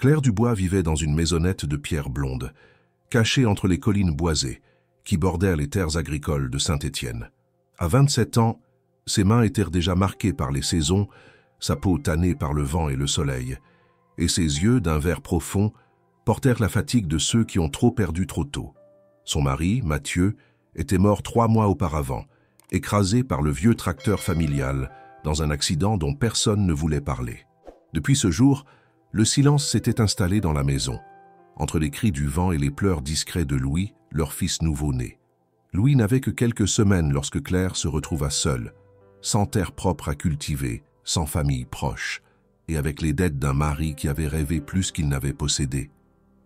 Claire Dubois vivait dans une maisonnette de pierre blonde, cachée entre les collines boisées, qui bordèrent les terres agricoles de Saint-Étienne. À 27 ans, ses mains étaient déjà marquées par les saisons, sa peau tannée par le vent et le soleil, et ses yeux, d'un vert profond, portèrent la fatigue de ceux qui ont trop perdu trop tôt. Son mari, Mathieu, était mort 3 mois auparavant, écrasé par le vieux tracteur familial, dans un accident dont personne ne voulait parler. Depuis ce jour, le silence s'était installé dans la maison, entre les cris du vent et les pleurs discrets de Louis, leur fils nouveau-né. Louis n'avait que quelques semaines lorsque Claire se retrouva seule, sans terre propre à cultiver, sans famille proche, et avec les dettes d'un mari qui avait rêvé plus qu'il n'avait possédé.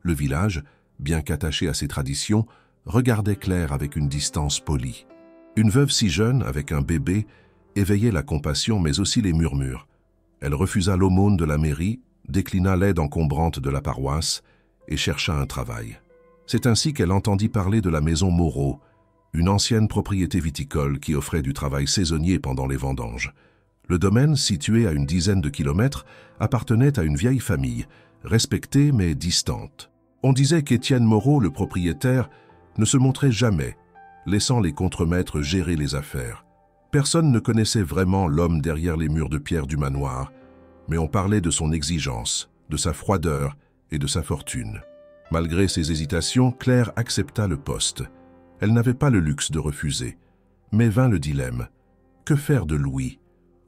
Le village, bien qu'attaché à ses traditions, regardait Claire avec une distance polie. Une veuve si jeune, avec un bébé, éveillait la compassion mais aussi les murmures. Elle refusa l'aumône de la mairie, déclina l'aide encombrante de la paroisse et chercha un travail. C'est ainsi qu'elle entendit parler de la maison Moreau, une ancienne propriété viticole qui offrait du travail saisonnier pendant les vendanges. Le domaine, situé à une dizaine de kilomètres, appartenait à une vieille famille, respectée mais distante. On disait qu'Étienne Moreau, le propriétaire, ne se montrait jamais, laissant les contremaîtres gérer les affaires. Personne ne connaissait vraiment l'homme derrière les murs de pierre du manoir, mais on parlait de son exigence, de sa froideur et de sa fortune. Malgré ses hésitations, Claire accepta le poste. Elle n'avait pas le luxe de refuser. Mais vint le dilemme. Que faire de Louis?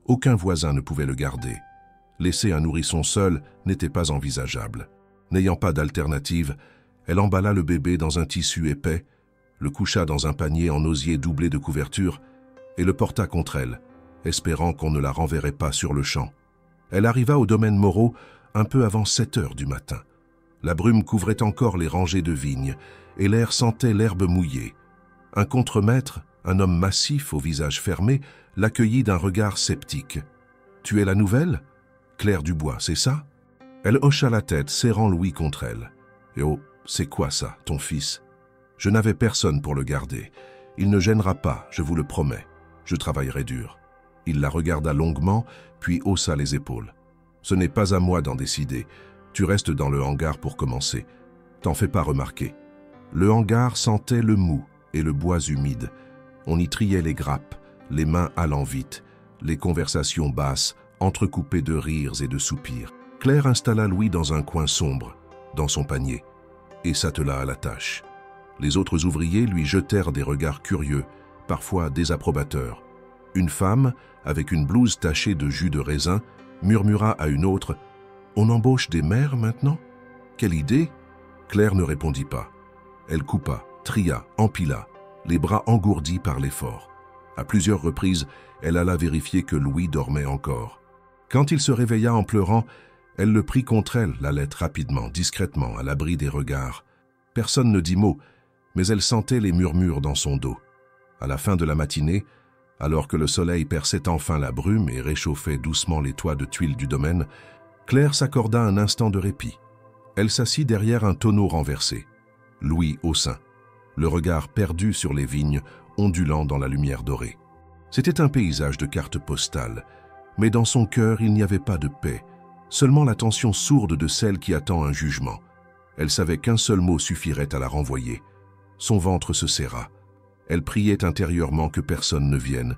Aucun voisin ne pouvait le garder. Laisser un nourrisson seul n'était pas envisageable. N'ayant pas d'alternative, elle emballa le bébé dans un tissu épais, le coucha dans un panier en osier doublé de couverture et le porta contre elle, espérant qu'on ne la renverrait pas sur le champ. Elle arriva au domaine Moreau un peu avant 7 heures du matin. La brume couvrait encore les rangées de vignes et l'air sentait l'herbe mouillée. Un contremaître, un homme massif au visage fermé, l'accueillit d'un regard sceptique. « Tu es la nouvelle ? Claire Dubois, c'est ça ?» Elle hocha la tête, serrant Louis contre elle. « Eh oh, c'est quoi ça, ton fils ? Je n'avais personne pour le garder. Il ne gênera pas, je vous le promets. Je travaillerai dur. » Il la regarda longuement, puis haussa les épaules. « Ce n'est pas à moi d'en décider. Tu restes dans le hangar pour commencer. T'en fais pas remarquer. » Le hangar sentait le mou et le bois humide. On y triait les grappes, les mains allant vite, les conversations basses, entrecoupées de rires et de soupirs. Claire installa Louis dans un coin sombre, dans son panier, et s'attela à la tâche. Les autres ouvriers lui jetèrent des regards curieux, parfois désapprobateurs. Une femme, avec une blouse tachée de jus de raisin, murmura à une autre « On embauche des mères maintenant ? Quelle idée ?» Claire ne répondit pas. Elle coupa, tria, empila, les bras engourdis par l'effort. À plusieurs reprises, elle alla vérifier que Louis dormait encore. Quand il se réveilla en pleurant, elle le prit contre elle, l'allait rapidement, discrètement, à l'abri des regards. Personne ne dit mot, mais elle sentait les murmures dans son dos. À la fin de la matinée, alors que le soleil perçait enfin la brume et réchauffait doucement les toits de tuiles du domaine, Claire s'accorda un instant de répit. Elle s'assit derrière un tonneau renversé, Louis au sein, le regard perdu sur les vignes ondulant dans la lumière dorée. C'était un paysage de carte postale, mais dans son cœur il n'y avait pas de paix, seulement la tension sourde de celle qui attend un jugement. Elle savait qu'un seul mot suffirait à la renvoyer. Son ventre se serra. Elle priait intérieurement que personne ne vienne,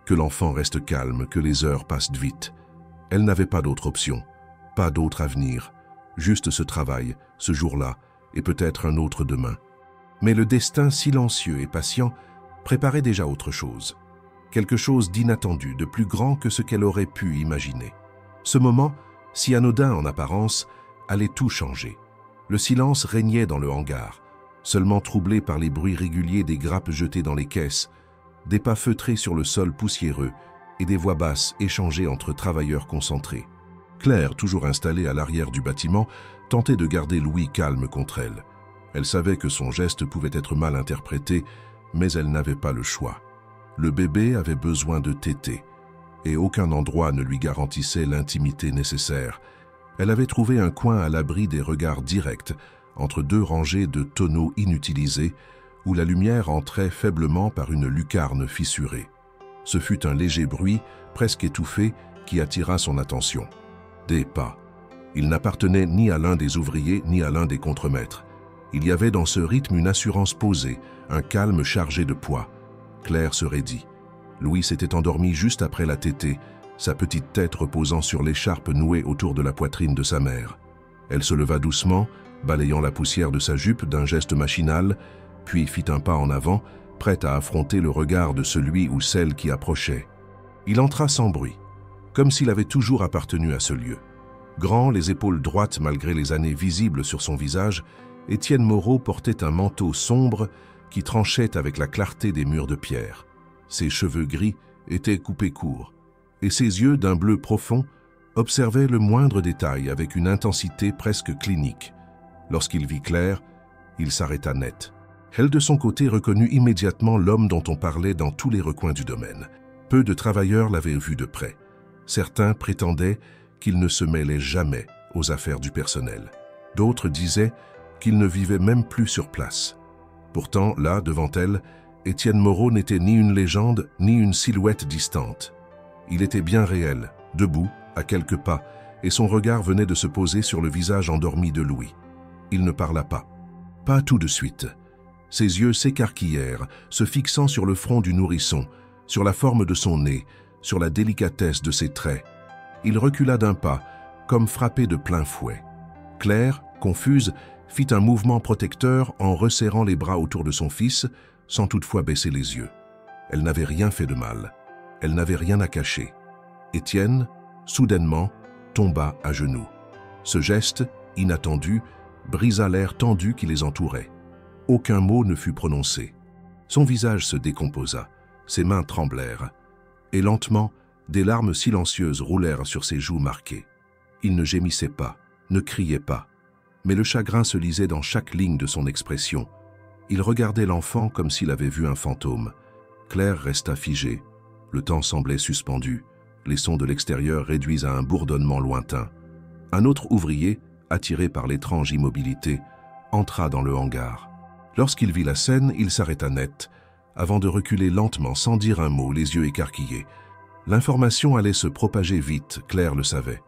que l'enfant reste calme, que les heures passent vite. Elle n'avait pas d'autre option, pas d'autre avenir, juste ce travail, ce jour-là, et peut-être un autre demain. Mais le destin silencieux et patient préparait déjà autre chose. Quelque chose d'inattendu, de plus grand que ce qu'elle aurait pu imaginer. Ce moment, si anodin en apparence, allait tout changer. Le silence régnait dans le hangar, seulement troublé par les bruits réguliers des grappes jetées dans les caisses, des pas feutrés sur le sol poussiéreux et des voix basses échangées entre travailleurs concentrés. Claire, toujours installée à l'arrière du bâtiment, tentait de garder Louis calme contre elle. Elle savait que son geste pouvait être mal interprété, mais elle n'avait pas le choix. Le bébé avait besoin de téter, et aucun endroit ne lui garantissait l'intimité nécessaire. Elle avait trouvé un coin à l'abri des regards directs, entre 2 rangées de tonneaux inutilisés, où la lumière entrait faiblement par une lucarne fissurée. Ce fut un léger bruit, presque étouffé, qui attira son attention. Des pas, Il n'appartenait ni à l'un des ouvriers ni à l'un des contremaîtres. Il y avait dans ce rythme une assurance posée, un calme chargé de poids. Claire se raidit. Louis s'était endormi juste après la tétée, sa petite tête reposant sur l'écharpe nouée autour de la poitrine de sa mère. Elle se leva doucement, balayant la poussière de sa jupe d'un geste machinal, puis fit un pas en avant, prête à affronter le regard de celui ou celle qui approchait. Il entra sans bruit, comme s'il avait toujours appartenu à ce lieu. Grand, les épaules droites malgré les années visibles sur son visage, Étienne Moreau portait un manteau sombre qui tranchait avec la clarté des murs de pierre. Ses cheveux gris étaient coupés courts, et ses yeux d'un bleu profond observaient le moindre détail avec une intensité presque clinique. Lorsqu'il vit Claire, il s'arrêta net. Elle, de son côté, reconnut immédiatement l'homme dont on parlait dans tous les recoins du domaine. Peu de travailleurs l'avaient vu de près. Certains prétendaient qu'il ne se mêlait jamais aux affaires du personnel. D'autres disaient qu'il ne vivait même plus sur place. Pourtant, là, devant elle, Étienne Moreau n'était ni une légende, ni une silhouette distante. Il était bien réel, debout, à quelques pas, et son regard venait de se poser sur le visage endormi de Louis. Il ne parla pas. Pas tout de suite. Ses yeux s'écarquillèrent, se fixant sur le front du nourrisson, sur la forme de son nez, sur la délicatesse de ses traits. Il recula d'un pas, comme frappé de plein fouet. Claire, confuse, fit un mouvement protecteur en resserrant les bras autour de son fils, sans toutefois baisser les yeux. Elle n'avait rien fait de mal. Elle n'avait rien à cacher. Étienne, soudainement, tomba à genoux. Ce geste, inattendu, brisa l'air tendu qui les entourait. Aucun mot ne fut prononcé. Son visage se décomposa, ses mains tremblèrent, et lentement, des larmes silencieuses roulèrent sur ses joues marquées. Il ne gémissait pas, ne criait pas, mais le chagrin se lisait dans chaque ligne de son expression. Il regardait l'enfant comme s'il avait vu un fantôme. Claire resta figée. Le temps semblait suspendu, les sons de l'extérieur réduits à un bourdonnement lointain. Un autre ouvrier, attiré par l'étrange immobilité, entra dans le hangar. Lorsqu'il vit la scène, il s'arrêta net, avant de reculer lentement sans dire un mot, les yeux écarquillés. L'information allait se propager vite, Claire le savait.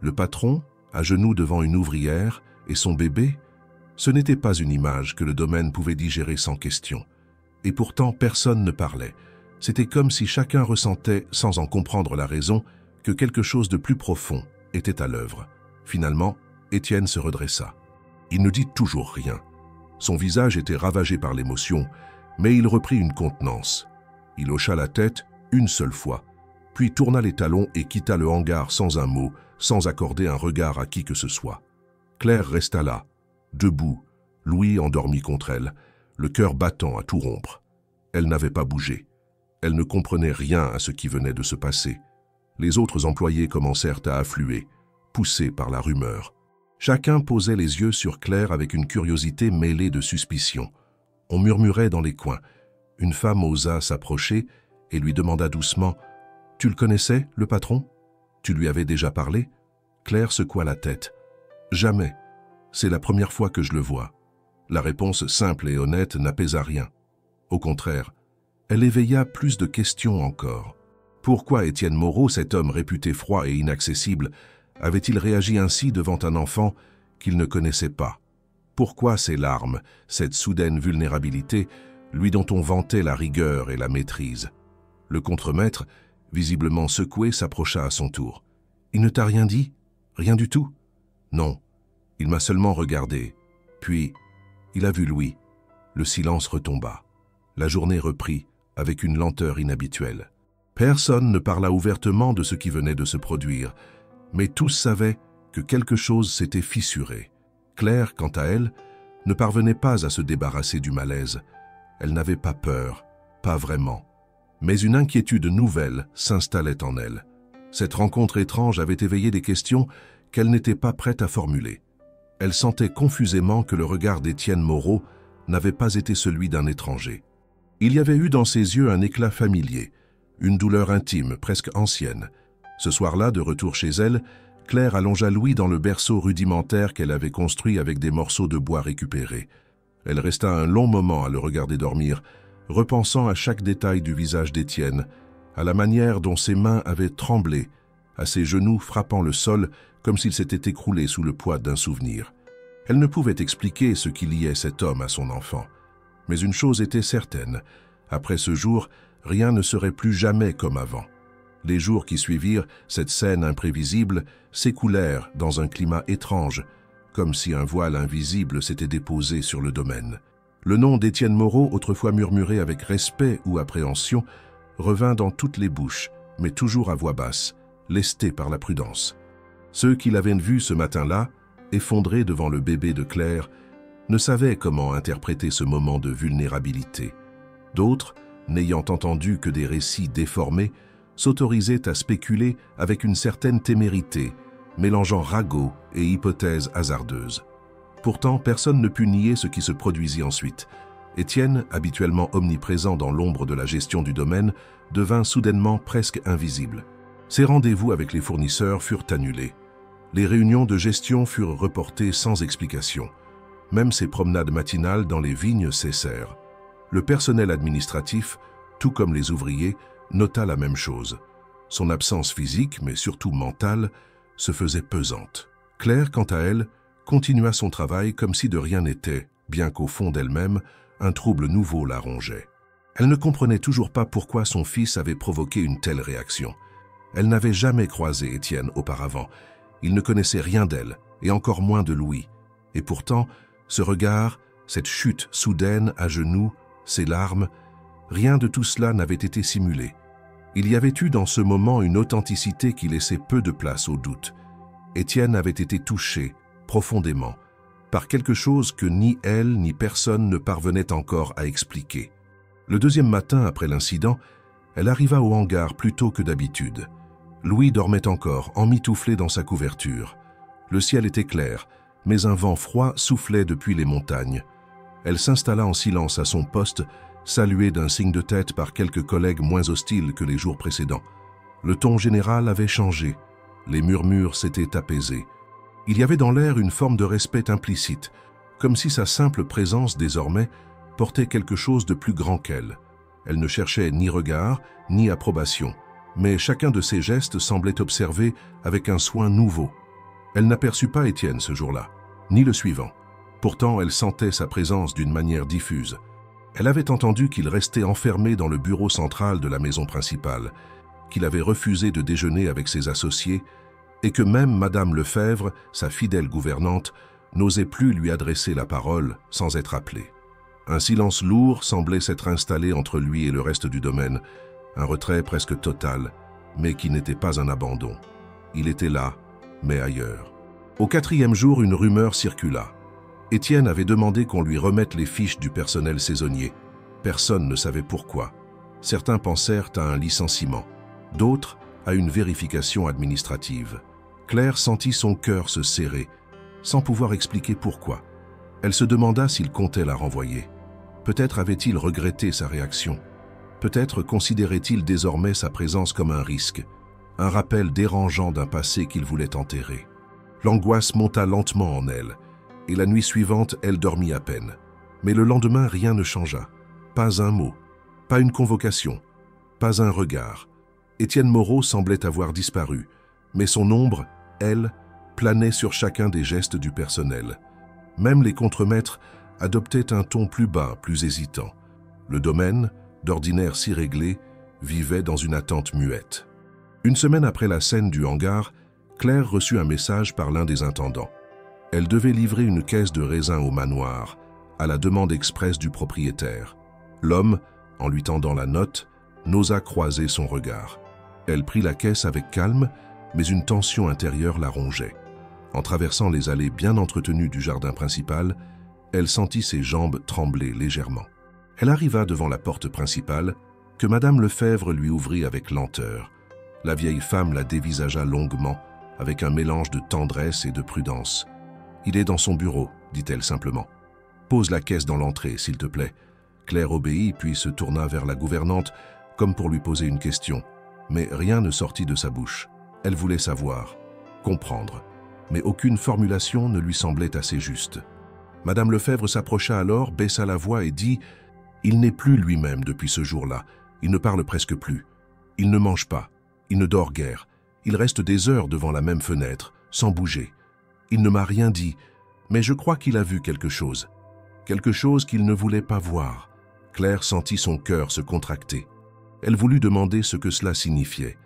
Le patron, à genoux devant une ouvrière, et son bébé, ce n'était pas une image que le domaine pouvait digérer sans question. Et pourtant, personne ne parlait. C'était comme si chacun ressentait, sans en comprendre la raison, que quelque chose de plus profond était à l'œuvre. Finalement, Étienne se redressa. Il ne dit toujours rien. Son visage était ravagé par l'émotion, mais il reprit une contenance. Il hocha la tête une seule fois, puis tourna les talons et quitta le hangar sans un mot, sans accorder un regard à qui que ce soit. Claire resta là, debout, Louis endormi contre elle, le cœur battant à tout rompre. Elle n'avait pas bougé. Elle ne comprenait rien à ce qui venait de se passer. Les autres employés commencèrent à affluer, poussés par la rumeur. Chacun posait les yeux sur Claire avec une curiosité mêlée de suspicion. On murmurait dans les coins. Une femme osa s'approcher et lui demanda doucement « Tu le connaissais, le patron? Tu lui avais déjà parlé ?» Claire secoua la tête. « Jamais. C'est la première fois que je le vois. » La réponse simple et honnête n'apaisa rien. Au contraire, elle éveilla plus de questions encore. Pourquoi Étienne Moreau, cet homme réputé froid et inaccessible, avait-il réagi ainsi devant un enfant qu'il ne connaissait pas? Pourquoi ces larmes, cette soudaine vulnérabilité, lui dont on vantait la rigueur et la maîtrise? Le contremaître, visiblement secoué, s'approcha à son tour. « Il ne t'a rien dit? Rien du tout ?» ?»« Non, il m'a seulement regardé. Puis, il a vu Louis. » Le silence retomba. La journée reprit, avec une lenteur inhabituelle. Personne ne parla ouvertement de ce qui venait de se produire, mais tous savaient que quelque chose s'était fissuré. Claire, quant à elle, ne parvenait pas à se débarrasser du malaise. Elle n'avait pas peur, pas vraiment. Mais une inquiétude nouvelle s'installait en elle. Cette rencontre étrange avait éveillé des questions qu'elle n'était pas prête à formuler. Elle sentait confusément que le regard d'Étienne Moreau n'avait pas été celui d'un étranger. Il y avait eu dans ses yeux un éclat familier, une douleur intime, presque ancienne. Ce soir-là, de retour chez elle, Claire allongea Louis dans le berceau rudimentaire qu'elle avait construit avec des morceaux de bois récupérés. Elle resta un long moment à le regarder dormir, repensant à chaque détail du visage d'Étienne, à la manière dont ses mains avaient tremblé, à ses genoux frappant le sol comme s'il s'était écroulé sous le poids d'un souvenir. Elle ne pouvait expliquer ce qui liait cet homme à son enfant. Mais une chose était certaine, après ce jour, rien ne serait plus jamais comme avant. Les jours qui suivirent, cette scène imprévisible, s'écoulèrent dans un climat étrange, comme si un voile invisible s'était déposé sur le domaine. Le nom d'Étienne Moreau, autrefois murmuré avec respect ou appréhension, revint dans toutes les bouches, mais toujours à voix basse, lesté par la prudence. Ceux qui l'avaient vu ce matin-là, effondré devant le bébé de Claire, ne savaient comment interpréter ce moment de vulnérabilité. D'autres, n'ayant entendu que des récits déformés, s'autorisaient à spéculer avec une certaine témérité, mélangeant ragots et hypothèses hasardeuses. Pourtant, personne ne put nier ce qui se produisit ensuite. Étienne, habituellement omniprésent dans l'ombre de la gestion du domaine, devint soudainement presque invisible. Ses rendez-vous avec les fournisseurs furent annulés. Les réunions de gestion furent reportées sans explication. Même ses promenades matinales dans les vignes cessèrent. Le personnel administratif, tout comme les ouvriers, nota la même chose. Son absence physique, mais surtout mentale, se faisait pesante. Claire, quant à elle, continua son travail comme si de rien n'était, bien qu'au fond d'elle-même, un trouble nouveau la rongeait. Elle ne comprenait toujours pas pourquoi son fils avait provoqué une telle réaction. Elle n'avait jamais croisé Étienne auparavant. Il ne connaissait rien d'elle, et encore moins de Louis. Et pourtant, ce regard, cette chute soudaine à genoux, ces larmes, rien de tout cela n'avait été simulé. Il y avait eu dans ce moment une authenticité qui laissait peu de place au doute. Étienne avait été touché, profondément, par quelque chose que ni elle ni personne ne parvenait encore à expliquer. Le deuxième matin après l'incident, elle arriva au hangar plus tôt que d'habitude. Louis dormait encore, emmitouflé dans sa couverture. Le ciel était clair, mais un vent froid soufflait depuis les montagnes. Elle s'installa en silence à son poste, saluée d'un signe de tête par quelques collègues moins hostiles que les jours précédents. Le ton général avait changé. Les murmures s'étaient apaisés. Il y avait dans l'air une forme de respect implicite, comme si sa simple présence désormais portait quelque chose de plus grand qu'elle. Elle ne cherchait ni regard, ni approbation, mais chacun de ses gestes semblait observé avec un soin nouveau. Elle n'aperçut pas Étienne ce jour-là, ni le suivant. Pourtant, elle sentait sa présence d'une manière diffuse. Elle avait entendu qu'il restait enfermé dans le bureau central de la maison principale, qu'il avait refusé de déjeuner avec ses associés, et que même Madame Lefebvre, sa fidèle gouvernante, n'osait plus lui adresser la parole sans être appelée. Un silence lourd semblait s'être installé entre lui et le reste du domaine, un retrait presque total, mais qui n'était pas un abandon. Il était là, mais ailleurs. Au 4e jour, une rumeur circula. Étienne avait demandé qu'on lui remette les fiches du personnel saisonnier. Personne ne savait pourquoi. Certains pensèrent à un licenciement, d'autres à une vérification administrative. Claire sentit son cœur se serrer, sans pouvoir expliquer pourquoi. Elle se demanda s'il comptait la renvoyer. Peut-être avait-il regretté sa réaction. Peut-être considérait-il désormais sa présence comme un risque, un rappel dérangeant d'un passé qu'il voulait enterrer. L'angoisse monta lentement en elle, et la nuit suivante, elle dormit à peine. Mais le lendemain, rien ne changea. Pas un mot, pas une convocation, pas un regard. Étienne Moreau semblait avoir disparu, mais son ombre, elle, planait sur chacun des gestes du personnel. Même les contremaîtres adoptaient un ton plus bas, plus hésitant. Le domaine, d'ordinaire si réglé, vivait dans une attente muette. Une semaine après la scène du hangar, Claire reçut un message par l'un des intendants. Elle devait livrer une caisse de raisins au manoir, à la demande expresse du propriétaire. L'homme, en lui tendant la note, n'osa croiser son regard. Elle prit la caisse avec calme, mais une tension intérieure la rongeait. En traversant les allées bien entretenues du jardin principal, elle sentit ses jambes trembler légèrement. Elle arriva devant la porte principale, que Madame Lefebvre lui ouvrit avec lenteur. La vieille femme la dévisagea longuement, avec un mélange de tendresse et de prudence. « Il est dans son bureau, dit-elle simplement. Pose la caisse dans l'entrée, s'il te plaît. » Claire obéit, puis se tourna vers la gouvernante, comme pour lui poser une question. Mais rien ne sortit de sa bouche. Elle voulait savoir, comprendre, mais aucune formulation ne lui semblait assez juste. Madame Lefebvre s'approcha alors, baissa la voix et dit « Il n'est plus lui-même depuis ce jour-là. Il ne parle presque plus. Il ne mange pas. Il ne dort guère. Il reste des heures devant la même fenêtre, sans bouger. Il ne m'a rien dit, mais je crois qu'il a vu quelque chose. Quelque chose qu'il ne voulait pas voir. Claire sentit son cœur se contracter. Elle voulut demander ce que cela signifiait.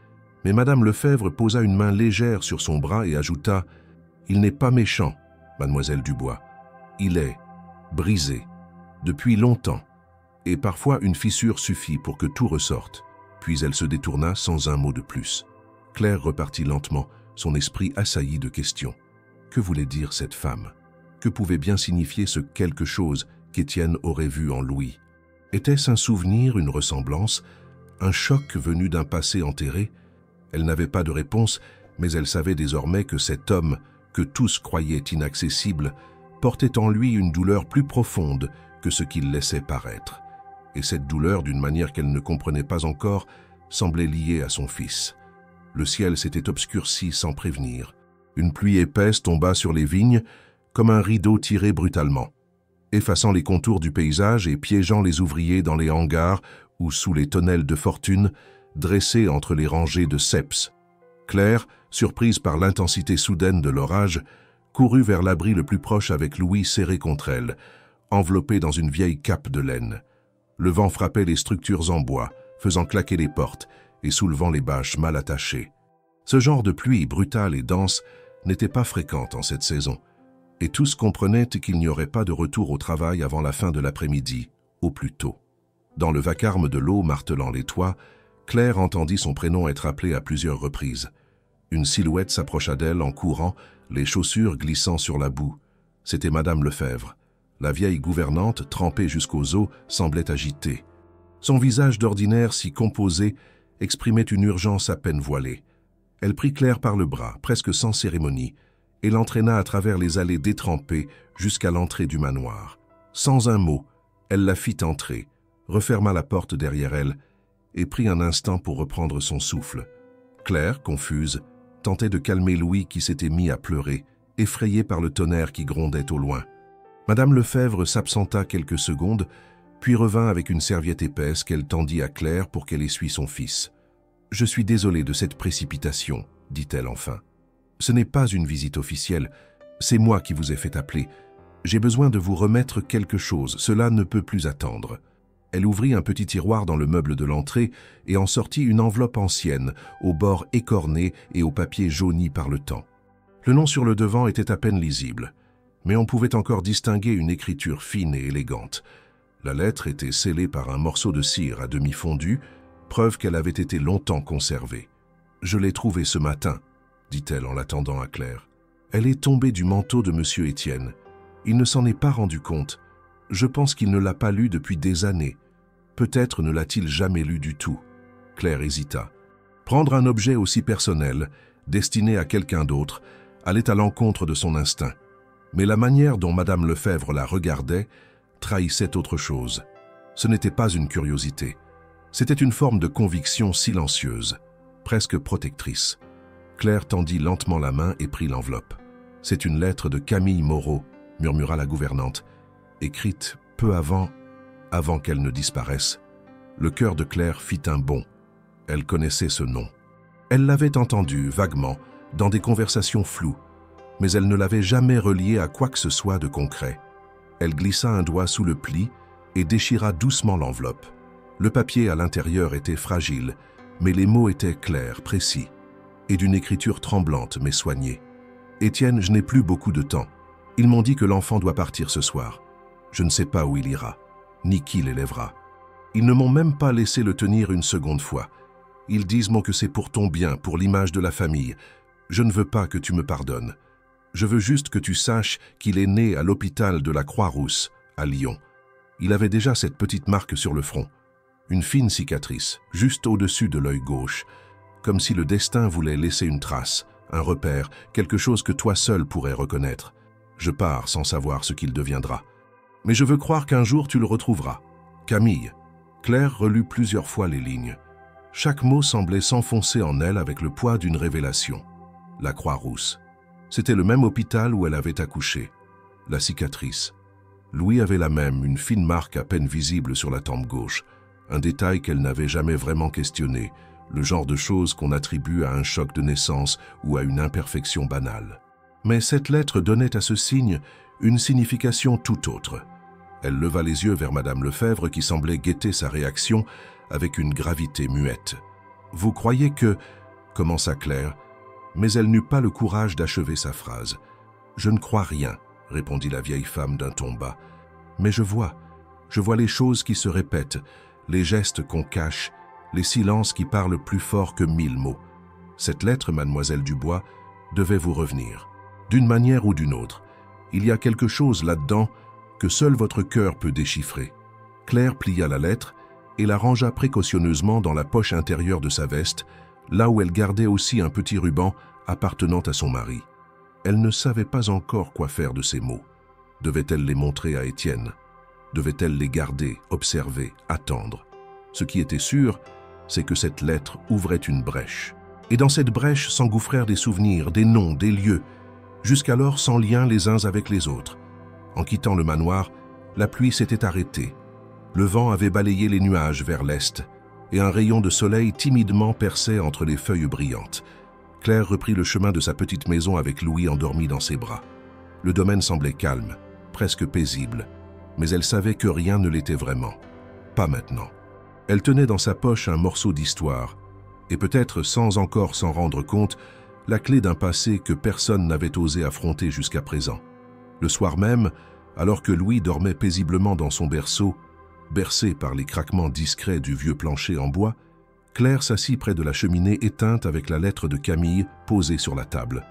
Mais Madame Lefebvre posa une main légère sur son bras et ajouta « Il n'est pas méchant, mademoiselle Dubois. Il est brisé, depuis longtemps, et parfois une fissure suffit pour que tout ressorte. » Puis elle se détourna sans un mot de plus. Claire repartit lentement, son esprit assailli de questions. Que voulait dire cette femme? Que pouvait bien signifier ce quelque chose qu'Étienne aurait vu en Louis? Était-ce un souvenir, une ressemblance, un choc venu d'un passé enterré? Elle n'avait pas de réponse, mais elle savait désormais que cet homme, que tous croyaient inaccessible, portait en lui une douleur plus profonde que ce qu'il laissait paraître. Et cette douleur, d'une manière qu'elle ne comprenait pas encore, semblait liée à son fils. Le ciel s'était obscurci sans prévenir. Une pluie épaisse tomba sur les vignes, comme un rideau tiré brutalement, effaçant les contours du paysage et piégeant les ouvriers dans les hangars ou sous les tonnelles de fortune, dressés entre les rangées de ceps. Claire, surprise par l'intensité soudaine de l'orage, courut vers l'abri le plus proche avec Louis serré contre elle, enveloppé dans une vieille cape de laine. Le vent frappait les structures en bois, faisant claquer les portes et soulevant les bâches mal attachées. Ce genre de pluie brutale et dense n'était pas fréquente en cette saison, et tous comprenaient qu'il n'y aurait pas de retour au travail avant la fin de l'après-midi, au plus tôt. Dans le vacarme de l'eau martelant les toits, Claire entendit son prénom être appelé à plusieurs reprises. Une silhouette s'approcha d'elle en courant, les chaussures glissant sur la boue. C'était Madame Lefebvre. La vieille gouvernante, trempée jusqu'aux os, semblait agitée. Son visage d'ordinaire si composé exprimait une urgence à peine voilée. Elle prit Claire par le bras, presque sans cérémonie, et l'entraîna à travers les allées détrempées jusqu'à l'entrée du manoir. Sans un mot, elle la fit entrer, referma la porte derrière elle et prit un instant pour reprendre son souffle. Claire, confuse, tentait de calmer Louis qui s'était mis à pleurer, effrayé par le tonnerre qui grondait au loin. Madame Lefebvre s'absenta quelques secondes, puis revint avec une serviette épaisse qu'elle tendit à Claire pour qu'elle essuie son fils. « Je suis désolée de cette précipitation, » dit-elle enfin. « Ce n'est pas une visite officielle, c'est moi qui vous ai fait appeler. J'ai besoin de vous remettre quelque chose, cela ne peut plus attendre. » Elle ouvrit un petit tiroir dans le meuble de l'entrée et en sortit une enveloppe ancienne, aux bords écornés et au papier jauni par le temps. Le nom sur le devant était à peine lisible, mais on pouvait encore distinguer une écriture fine et élégante. La lettre était scellée par un morceau de cire à demi fondu, preuve qu'elle avait été longtemps conservée. « Je l'ai trouvée ce matin », dit-elle en la tendant à Claire. « Elle est tombée du manteau de Monsieur Étienne. Il ne s'en est pas rendu compte. Je pense qu'il ne l'a pas lue depuis des années. Peut-être ne l'a-t-il jamais lu du tout. » Claire hésita. Prendre un objet aussi personnel, destiné à quelqu'un d'autre, allait à l'encontre de son instinct. Mais la manière dont Madame Lefebvre la regardait trahissait autre chose. Ce n'était pas une curiosité. C'était une forme de conviction silencieuse, presque protectrice. Claire tendit lentement la main et prit l'enveloppe. « C'est une lettre de Camille Moreau », murmura la gouvernante, écrite peu avant qu'elle ne disparaisse. Le cœur de Claire fit un bond. Elle connaissait ce nom. Elle l'avait entendu vaguement, dans des conversations floues, mais elle ne l'avait jamais relié à quoi que ce soit de concret. Elle glissa un doigt sous le pli et déchira doucement l'enveloppe. Le papier à l'intérieur était fragile, mais les mots étaient clairs, précis, et d'une écriture tremblante mais soignée. « Étienne, je n'ai plus beaucoup de temps. Ils m'ont dit que l'enfant doit partir ce soir. Je ne sais pas où il ira, ni qui l'élèvera. Ils ne m'ont même pas laissé le tenir une seconde fois. Ils disent que c'est pour ton bien, pour l'image de la famille. Je ne veux pas que tu me pardonnes. Je veux juste que tu saches qu'il est né à l'hôpital de la Croix-Rousse, à Lyon. Il avait déjà cette petite marque sur le front. Une fine cicatrice, juste au-dessus de l'œil gauche, comme si le destin voulait laisser une trace, un repère, quelque chose que toi seul pourrais reconnaître. Je pars sans savoir ce qu'il deviendra. Mais je veux croire qu'un jour tu le retrouveras. Camille. » Claire relut plusieurs fois les lignes. Chaque mot semblait s'enfoncer en elle avec le poids d'une révélation. La Croix-Rousse. C'était le même hôpital où elle avait accouché. La cicatrice. Louis avait la même, une fine marque à peine visible sur la tempe gauche, un détail qu'elle n'avait jamais vraiment questionné, le genre de choses qu'on attribue à un choc de naissance ou à une imperfection banale. Mais cette lettre donnait à ce signe une signification tout autre. Elle leva les yeux vers Madame Lefebvre qui semblait guetter sa réaction avec une gravité muette. « Vous croyez que… » commença Claire, mais elle n'eut pas le courage d'achever sa phrase. « Je ne crois rien, » répondit la vieille femme d'un ton bas. « Mais je vois les choses qui se répètent, les gestes qu'on cache, les silences qui parlent plus fort que 1000 mots. Cette lettre, mademoiselle Dubois, devait vous revenir. D'une manière ou d'une autre, il y a quelque chose là-dedans que seul votre cœur peut déchiffrer. » Claire plia la lettre et la rangea précautionneusement dans la poche intérieure de sa veste, là où elle gardait aussi un petit ruban appartenant à son mari. Elle ne savait pas encore quoi faire de ces mots. Devait-elle les montrer à Étienne? Devait-elle les garder, observer, attendre? Ce qui était sûr, c'est que cette lettre ouvrait une brèche. Et dans cette brèche s'engouffrèrent des souvenirs, des noms, des lieux, jusqu'alors sans lien les uns avec les autres. En quittant le manoir, la pluie s'était arrêtée. Le vent avait balayé les nuages vers l'est, et un rayon de soleil timidement perçait entre les feuilles brillantes. Claire reprit le chemin de sa petite maison avec Louis endormi dans ses bras. Le domaine semblait calme, presque paisible, mais elle savait que rien ne l'était vraiment. Pas maintenant. Elle tenait dans sa poche un morceau d'histoire, et peut-être sans encore s'en rendre compte, la clé d'un passé que personne n'avait osé affronter jusqu'à présent. Le soir même, alors que Louis dormait paisiblement dans son berceau, bercé par les craquements discrets du vieux plancher en bois, Claire s'assit près de la cheminée éteinte avec la lettre de Camille posée sur la table.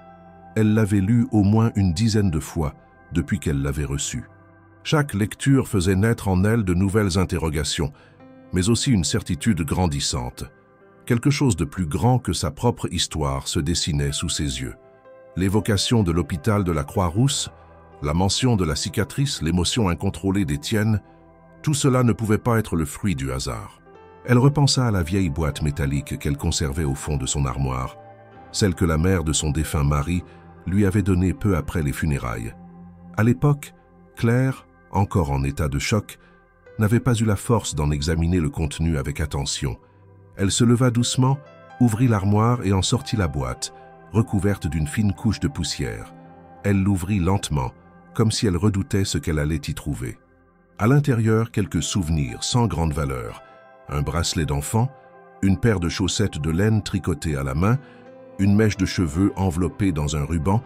Elle l'avait lue au moins une dizaine de fois depuis qu'elle l'avait reçue. Chaque lecture faisait naître en elle de nouvelles interrogations, mais aussi une certitude grandissante. Quelque chose de plus grand que sa propre histoire se dessinait sous ses yeux. L'évocation de l'hôpital de la Croix-Rousse, la mention de la cicatrice, l'émotion incontrôlée d'Étienne, tout cela ne pouvait pas être le fruit du hasard. Elle repensa à la vieille boîte métallique qu'elle conservait au fond de son armoire, celle que la mère de son défunt mari lui avait donnée peu après les funérailles. À l'époque, Claire, encore en état de choc, n'avait pas eu la force d'en examiner le contenu avec attention. Elle se leva doucement, ouvrit l'armoire et en sortit la boîte, recouverte d'une fine couche de poussière. Elle l'ouvrit lentement, comme si elle redoutait ce qu'elle allait y trouver. À l'intérieur, quelques souvenirs sans grande valeur. Un bracelet d'enfant, une paire de chaussettes de laine tricotées à la main, une mèche de cheveux enveloppée dans un ruban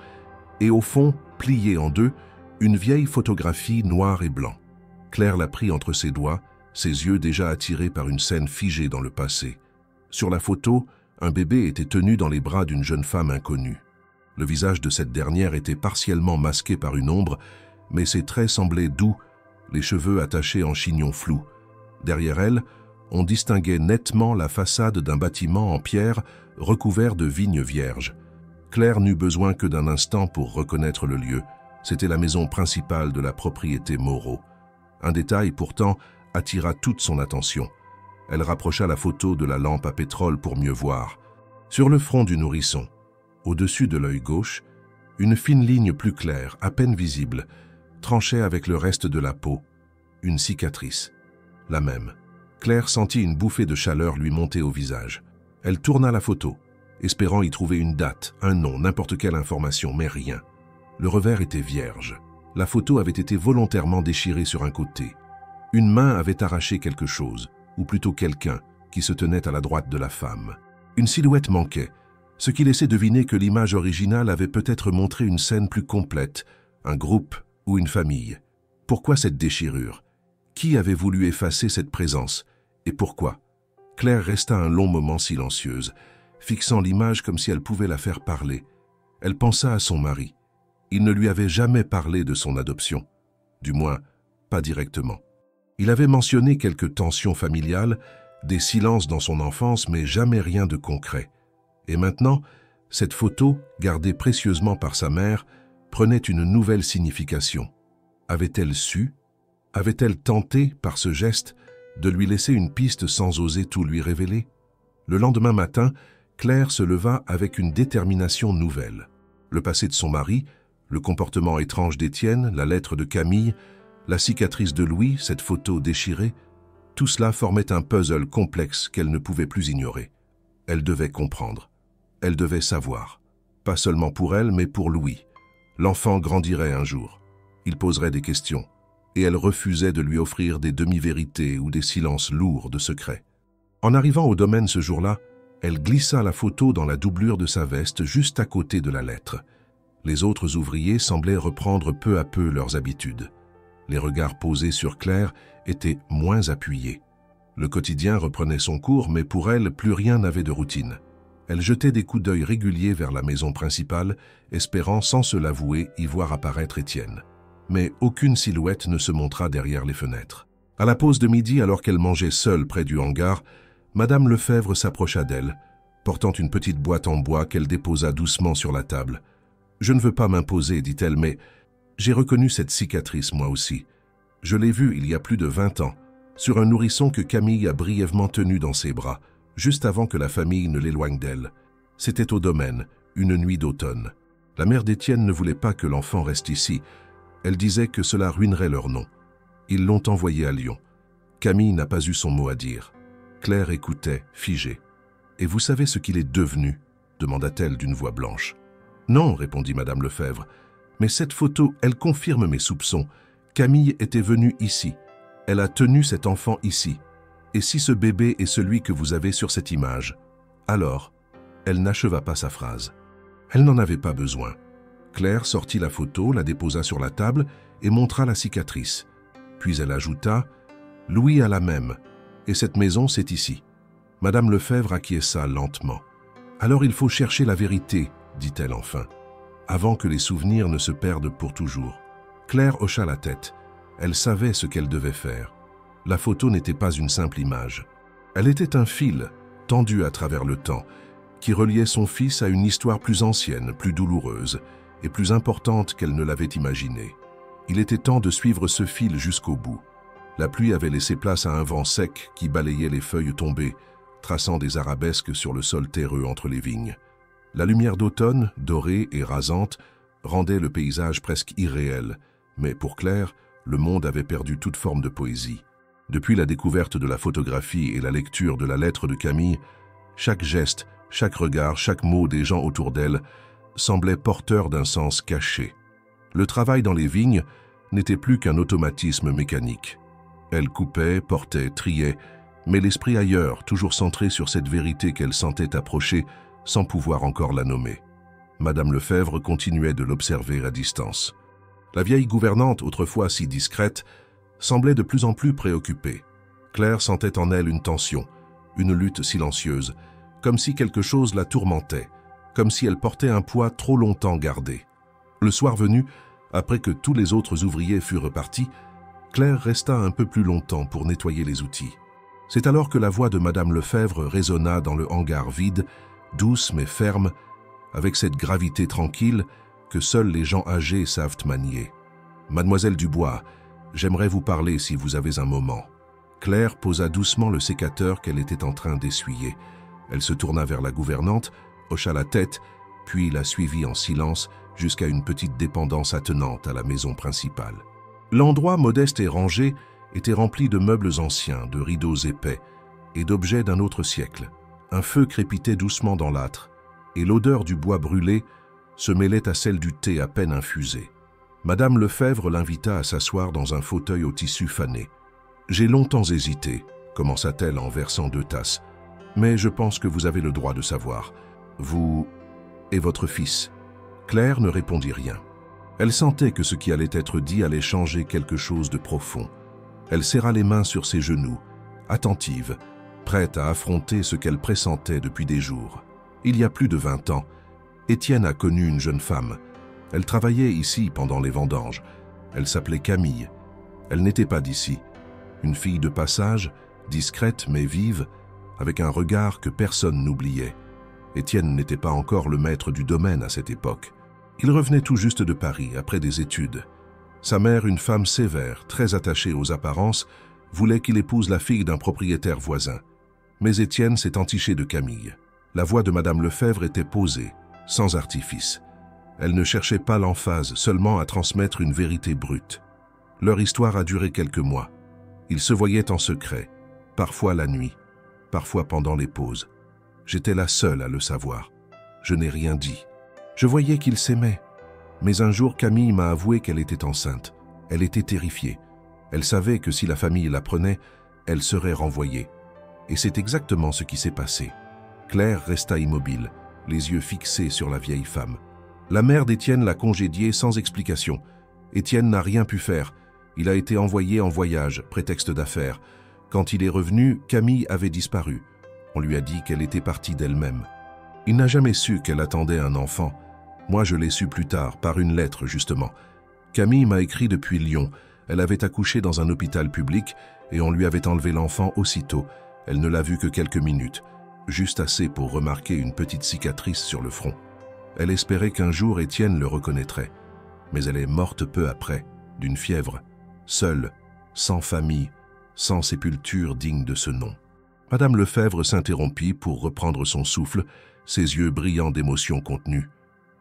et au fond, pliée en deux, une vieille photographie noir et blanc. Claire la prit entre ses doigts, ses yeux déjà attirés par une scène figée dans le passé. Sur la photo, un bébé était tenu dans les bras d'une jeune femme inconnue. Le visage de cette dernière était partiellement masqué par une ombre, mais ses traits semblaient doux, les cheveux attachés en chignon flou. Derrière elle, on distinguait nettement la façade d'un bâtiment en pierre recouvert de vignes vierges. Claire n'eut besoin que d'un instant pour reconnaître le lieu. C'était la maison principale de la propriété Moreau. Un détail, pourtant, attira toute son attention. Elle rapprocha la photo de la lampe à pétrole pour mieux voir. Sur le front du nourrisson, au-dessus de l'œil gauche, une fine ligne plus claire, à peine visible, tranchait avec le reste de la peau. Une cicatrice. La même. Claire sentit une bouffée de chaleur lui monter au visage. Elle tourna la photo, espérant y trouver une date, un nom, n'importe quelle information, mais rien. Le revers était vierge. La photo avait été volontairement déchirée sur un côté. Une main avait arraché quelque chose, ou plutôt quelqu'un, qui se tenait à la droite de la femme. Une silhouette manquait, ce qui laissait deviner que l'image originale avait peut-être montré une scène plus complète, un groupe ou une famille. Pourquoi cette déchirure? Qui avait voulu effacer cette présence? Et pourquoi? Claire resta un long moment silencieuse, fixant l'image comme si elle pouvait la faire parler. Elle pensa à son mari. Il ne lui avait jamais parlé de son adoption, du moins pas directement. Il avait mentionné quelques tensions familiales, des silences dans son enfance, mais jamais rien de concret. Et maintenant, cette photo, gardée précieusement par sa mère, prenait une nouvelle signification. Avait-elle su? Avait-elle tenté, par ce geste, de lui laisser une piste sans oser tout lui révéler? Le lendemain matin, Claire se leva avec une détermination nouvelle. Le passé de son mari, le comportement étrange d'Étienne, la lettre de Camille, la cicatrice de Louis, cette photo déchirée, tout cela formait un puzzle complexe qu'elle ne pouvait plus ignorer. Elle devait comprendre. Elle devait savoir. Pas seulement pour elle, mais pour Louis. L'enfant grandirait un jour. Il poserait des questions. Et elle refusait de lui offrir des demi-vérités ou des silences lourds de secrets. En arrivant au domaine ce jour-là, elle glissa la photo dans la doublure de sa veste juste à côté de la lettre. Les autres ouvriers semblaient reprendre peu à peu leurs habitudes. Les regards posés sur Claire étaient moins appuyés. Le quotidien reprenait son cours, mais pour elle, plus rien n'avait de routine. Elle jetait des coups d'œil réguliers vers la maison principale, espérant sans se l'avouer y voir apparaître Étienne. Mais aucune silhouette ne se montra derrière les fenêtres. À la pause de midi, alors qu'elle mangeait seule près du hangar, Madame Lefebvre s'approcha d'elle, portant une petite boîte en bois qu'elle déposa doucement sur la table. « Je ne veux pas m'imposer, dit-elle, mais j'ai reconnu cette cicatrice moi aussi. Je l'ai vue il y a plus de 20 ans, sur un nourrisson que Camille a brièvement tenu dans ses bras, juste avant que la famille ne l'éloigne d'elle. C'était au domaine, une nuit d'automne. La mère d'Étienne ne voulait pas que l'enfant reste ici. Elle disait que cela ruinerait leur nom. Ils l'ont envoyé à Lyon. Camille n'a pas eu son mot à dire. Claire écoutait, figée. « Et vous savez ce qu'il est devenu ?» demanda-t-elle d'une voix blanche. « Non, répondit Madame Lefebvre. Mais cette photo, elle confirme mes soupçons. Camille était venue ici. Elle a tenu cet enfant ici. Et si ce bébé est celui que vous avez sur cette image? Alors, elle n'acheva pas sa phrase. Elle n'en avait pas besoin. Claire sortit la photo, la déposa sur la table et montra la cicatrice. Puis elle ajouta « Louis a la même, et cette maison, c'est ici. » Madame Lefebvre acquiesça lentement. « Alors il faut chercher la vérité, dit-elle enfin, avant que les souvenirs ne se perdent pour toujours. » Claire hocha la tête. Elle savait ce qu'elle devait faire. La photo n'était pas une simple image. Elle était un fil, tendu à travers le temps, qui reliait son fils à une histoire plus ancienne, plus douloureuse et plus importante qu'elle ne l'avait imaginée. Il était temps de suivre ce fil jusqu'au bout. La pluie avait laissé place à un vent sec qui balayait les feuilles tombées, traçant des arabesques sur le sol terreux entre les vignes. La lumière d'automne, dorée et rasante, rendait le paysage presque irréel, mais pour Claire, le monde avait perdu toute forme de poésie. Depuis la découverte de la photographie et la lecture de la lettre de Camille, chaque geste, chaque regard, chaque mot des gens autour d'elle semblait porteur d'un sens caché. Le travail dans les vignes n'était plus qu'un automatisme mécanique. Elle coupait, portait, triait, mais l'esprit ailleurs, toujours centré sur cette vérité qu'elle sentait approcher sans pouvoir encore la nommer. Madame Lefebvre continuait de l'observer à distance. La vieille gouvernante, autrefois si discrète, semblait de plus en plus préoccupée. Claire sentait en elle une tension, une lutte silencieuse, comme si quelque chose la tourmentait, comme si elle portait un poids trop longtemps gardé. Le soir venu, après que tous les autres ouvriers furent repartis, Claire resta un peu plus longtemps pour nettoyer les outils. C'est alors que la voix de Madame Lefebvre résonna dans le hangar vide, douce mais ferme, avec cette gravité tranquille que seuls les gens âgés savent manier. « Mademoiselle Dubois, j'aimerais vous parler si vous avez un moment. » Claire posa doucement le sécateur qu'elle était en train d'essuyer. Elle se tourna vers la gouvernante, hocha la tête, puis la suivit en silence jusqu'à une petite dépendance attenante à la maison principale. L'endroit modeste et rangé était rempli de meubles anciens, de rideaux épais et d'objets d'un autre siècle. Un feu crépitait doucement dans l'âtre, et l'odeur du bois brûlé se mêlait à celle du thé à peine infusé. Madame Lefebvre l'invita à s'asseoir dans un fauteuil au tissu fané. « J'ai longtemps hésité, » commença-t-elle en versant 2 tasses, « mais je pense que vous avez le droit de savoir. Vous et votre fils. » Claire ne répondit rien. Elle sentait que ce qui allait être dit allait changer quelque chose de profond. Elle serra les mains sur ses genoux, attentive, prête à affronter ce qu'elle pressentait depuis des jours. Il y a plus de 20 ans, Étienne a connu une jeune femme. Elle travaillait ici pendant les vendanges. Elle s'appelait Camille. Elle n'était pas d'ici. Une fille de passage, discrète mais vive, avec un regard que personne n'oubliait. Étienne n'était pas encore le maître du domaine à cette époque. Il revenait tout juste de Paris, après des études. Sa mère, une femme sévère, très attachée aux apparences, voulait qu'il épouse la fille d'un propriétaire voisin. Mais Étienne s'est entiché de Camille. La voix de Madame Lefebvre était posée, sans artifice. Elle ne cherchait pas l'emphase, seulement à transmettre une vérité brute. Leur histoire a duré quelques mois. Ils se voyaient en secret, parfois la nuit, parfois pendant les pauses. J'étais la seule à le savoir. Je n'ai rien dit. Je voyais qu'ils s'aimaient. Mais un jour, Camille m'a avoué qu'elle était enceinte. Elle était terrifiée. Elle savait que si la famille l'apprenait, elle serait renvoyée. Et c'est exactement ce qui s'est passé. Claire resta immobile, les yeux fixés sur la vieille femme. La mère d'Étienne l'a congédiée sans explication. Étienne n'a rien pu faire. Il a été envoyé en voyage, prétexte d'affaires. Quand il est revenu, Camille avait disparu. On lui a dit qu'elle était partie d'elle-même. Il n'a jamais su qu'elle attendait un enfant. Moi, je l'ai su plus tard, par une lettre justement. Camille m'a écrit depuis Lyon. Elle avait accouché dans un hôpital public et on lui avait enlevé l'enfant aussitôt. Elle ne l'a vu que quelques minutes, juste assez pour remarquer une petite cicatrice sur le front. Elle espérait qu'un jour Étienne le reconnaîtrait. Mais elle est morte peu après, d'une fièvre, seule, sans famille, sans sépulture digne de ce nom. Madame Lefebvre s'interrompit pour reprendre son souffle, ses yeux brillants d'émotion contenue.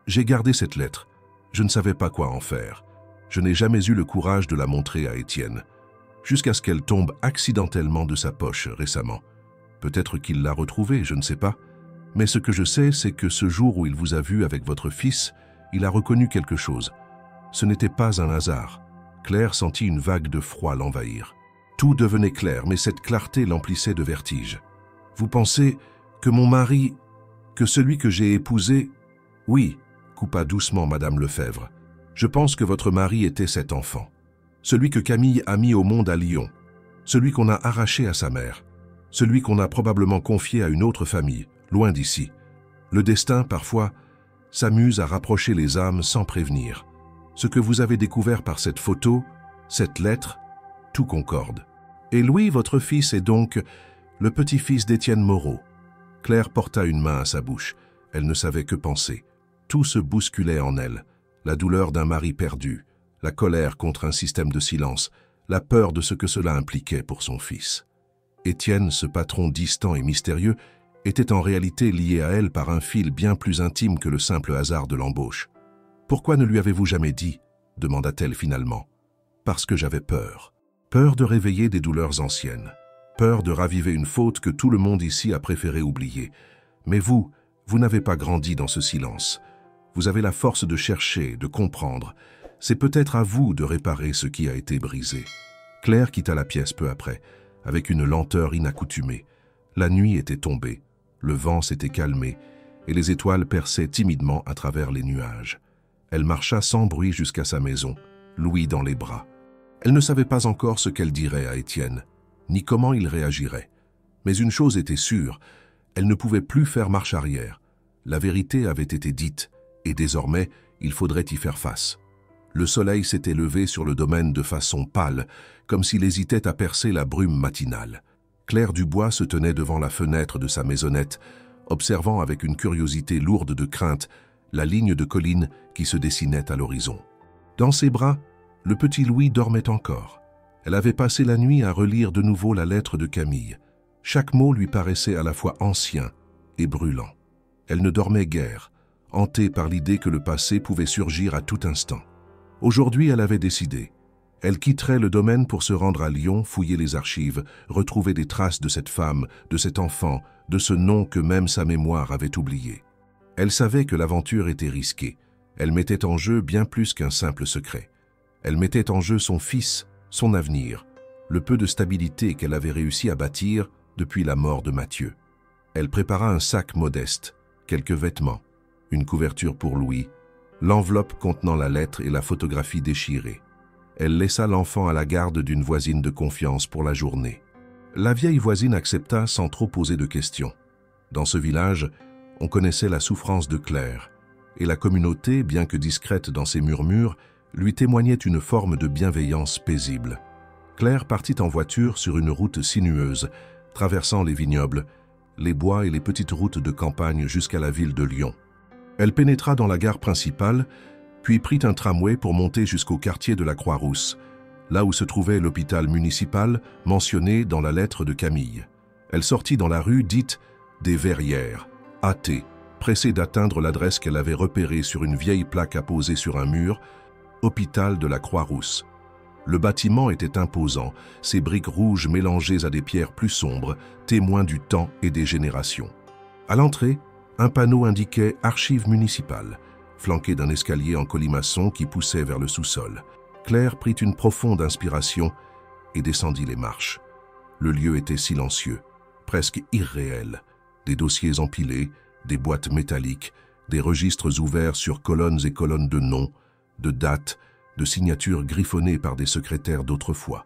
J'ai gardé cette lettre. Je ne savais pas quoi en faire. Je n'ai jamais eu le courage de la montrer à Étienne, jusqu'à ce qu'elle tombe accidentellement de sa poche récemment. Peut-être qu'il l'a retrouvée, je ne sais pas. Mais ce que je sais, c'est que ce jour où il vous a vu avec votre fils, il a reconnu quelque chose. Ce n'était pas un hasard. Claire sentit une vague de froid l'envahir. Tout devenait clair, mais cette clarté l'emplissait de vertige. Vous pensez que mon mari, que celui que j'ai épousé... Oui, coupa doucement Madame Lefebvre. Je pense que votre mari était cet enfant. Celui que Camille a mis au monde à Lyon. Celui qu'on a arraché à sa mère. Celui qu'on a probablement confié à une autre famille, loin d'ici. Le destin, parfois, s'amuse à rapprocher les âmes sans prévenir. Ce que vous avez découvert par cette photo, cette lettre, tout concorde. Et Louis, votre fils, est donc le petit-fils d'Étienne Moreau. Claire porta une main à sa bouche. Elle ne savait que penser. Tout se bousculait en elle. La douleur d'un mari perdu, la colère contre un système de silence, la peur de ce que cela impliquait pour son fils. Étienne, ce patron distant et mystérieux, était en réalité lié à elle par un fil bien plus intime que le simple hasard de l'embauche. « Pourquoi ne lui avez-vous jamais dit ?» demanda-t-elle finalement. « Parce que j'avais peur. Peur de réveiller des douleurs anciennes. Peur de raviver une faute que tout le monde ici a préféré oublier. Mais vous n'avez pas grandi dans ce silence. Vous avez la force de chercher, de comprendre. C'est peut-être à vous de réparer ce qui a été brisé. » Claire quitta la pièce peu après, avec une lenteur inaccoutumée. La nuit était tombée, le vent s'était calmé, et les étoiles perçaient timidement à travers les nuages. Elle marcha sans bruit jusqu'à sa maison, Louis dans les bras. Elle ne savait pas encore ce qu'elle dirait à Étienne, ni comment il réagirait. Mais une chose était sûre, elle ne pouvait plus faire marche arrière. La vérité avait été dite, et désormais, il faudrait y faire face. Le soleil s'était levé sur le domaine de façon pâle, comme s'il hésitait à percer la brume matinale. Claire Dubois se tenait devant la fenêtre de sa maisonnette, observant avec une curiosité lourde de crainte la ligne de collines qui se dessinait à l'horizon. Dans ses bras, le petit Louis dormait encore. Elle avait passé la nuit à relire de nouveau la lettre de Camille. Chaque mot lui paraissait à la fois ancien et brûlant. Elle ne dormait guère, hantée par l'idée que le passé pouvait surgir à tout instant. Aujourd'hui, elle avait décidé. Elle quitterait le domaine pour se rendre à Lyon, fouiller les archives, retrouver des traces de cette femme, de cet enfant, de ce nom que même sa mémoire avait oublié. Elle savait que l'aventure était risquée. Elle mettait en jeu bien plus qu'un simple secret. Elle mettait en jeu son fils, son avenir, le peu de stabilité qu'elle avait réussi à bâtir depuis la mort de Mathieu. Elle prépara un sac modeste, quelques vêtements, une couverture pour Louis, l'enveloppe contenant la lettre et la photographie déchirée. Elle laissa l'enfant à la garde d'une voisine de confiance pour la journée. La vieille voisine accepta sans trop poser de questions. Dans ce village, on connaissait la souffrance de Claire, et la communauté, bien que discrète dans ses murmures, lui témoignait une forme de bienveillance paisible. Claire partit en voiture sur une route sinueuse, traversant les vignobles, les bois et les petites routes de campagne jusqu'à la ville de Lyon. Elle pénétra dans la gare principale, puis prit un tramway pour monter jusqu'au quartier de la Croix-Rousse, là où se trouvait l'hôpital municipal mentionné dans la lettre de Camille. Elle sortit dans la rue dite des Verrières, hâtée, pressée d'atteindre l'adresse qu'elle avait repérée sur une vieille plaque apposée sur un mur, hôpital de la Croix-Rousse. Le bâtiment était imposant, ses briques rouges mélangées à des pierres plus sombres, témoins du temps et des générations. À l'entrée, un panneau indiquait « Archives municipales », flanqué d'un escalier en colimaçon qui poussait vers le sous-sol. Claire prit une profonde inspiration et descendit les marches. Le lieu était silencieux, presque irréel. Des dossiers empilés, des boîtes métalliques, des registres ouverts sur colonnes et colonnes de noms, de dates, de signatures griffonnées par des secrétaires d'autrefois.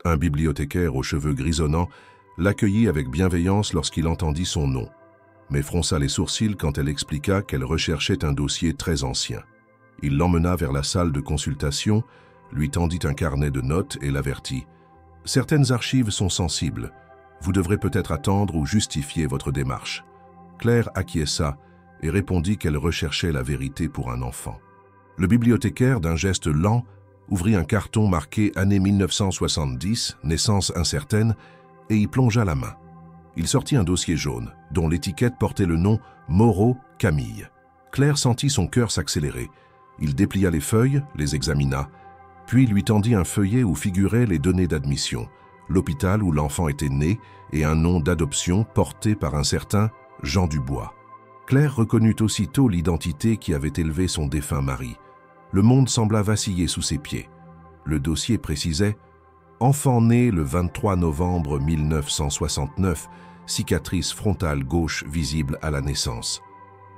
Un bibliothécaire aux cheveux grisonnants l'accueillit avec bienveillance lorsqu'il entendit son nom, mais fronça les sourcils quand elle expliqua qu'elle recherchait un dossier très ancien. Il l'emmena vers la salle de consultation, lui tendit un carnet de notes et l'avertit. « Certaines archives sont sensibles. Vous devrez peut-être attendre ou justifier votre démarche. » Claire acquiesça et répondit qu'elle recherchait la vérité pour un enfant. Le bibliothécaire, d'un geste lent, ouvrit un carton marqué « Année 1970, naissance incertaine » et y plongea la main. Il sortit un dossier jaune, dont l'étiquette portait le nom « Moreau Camille ». Claire sentit son cœur s'accélérer. Il déplia les feuilles, les examina, puis lui tendit un feuillet où figuraient les données d'admission, l'hôpital où l'enfant était né et un nom d'adoption porté par un certain Jean Dubois. Claire reconnut aussitôt l'identité qui avait élevé son défunt mari. Le monde sembla vaciller sous ses pieds. Le dossier précisait « Enfant né le 23 novembre 1969, cicatrice frontale gauche visible à la naissance. »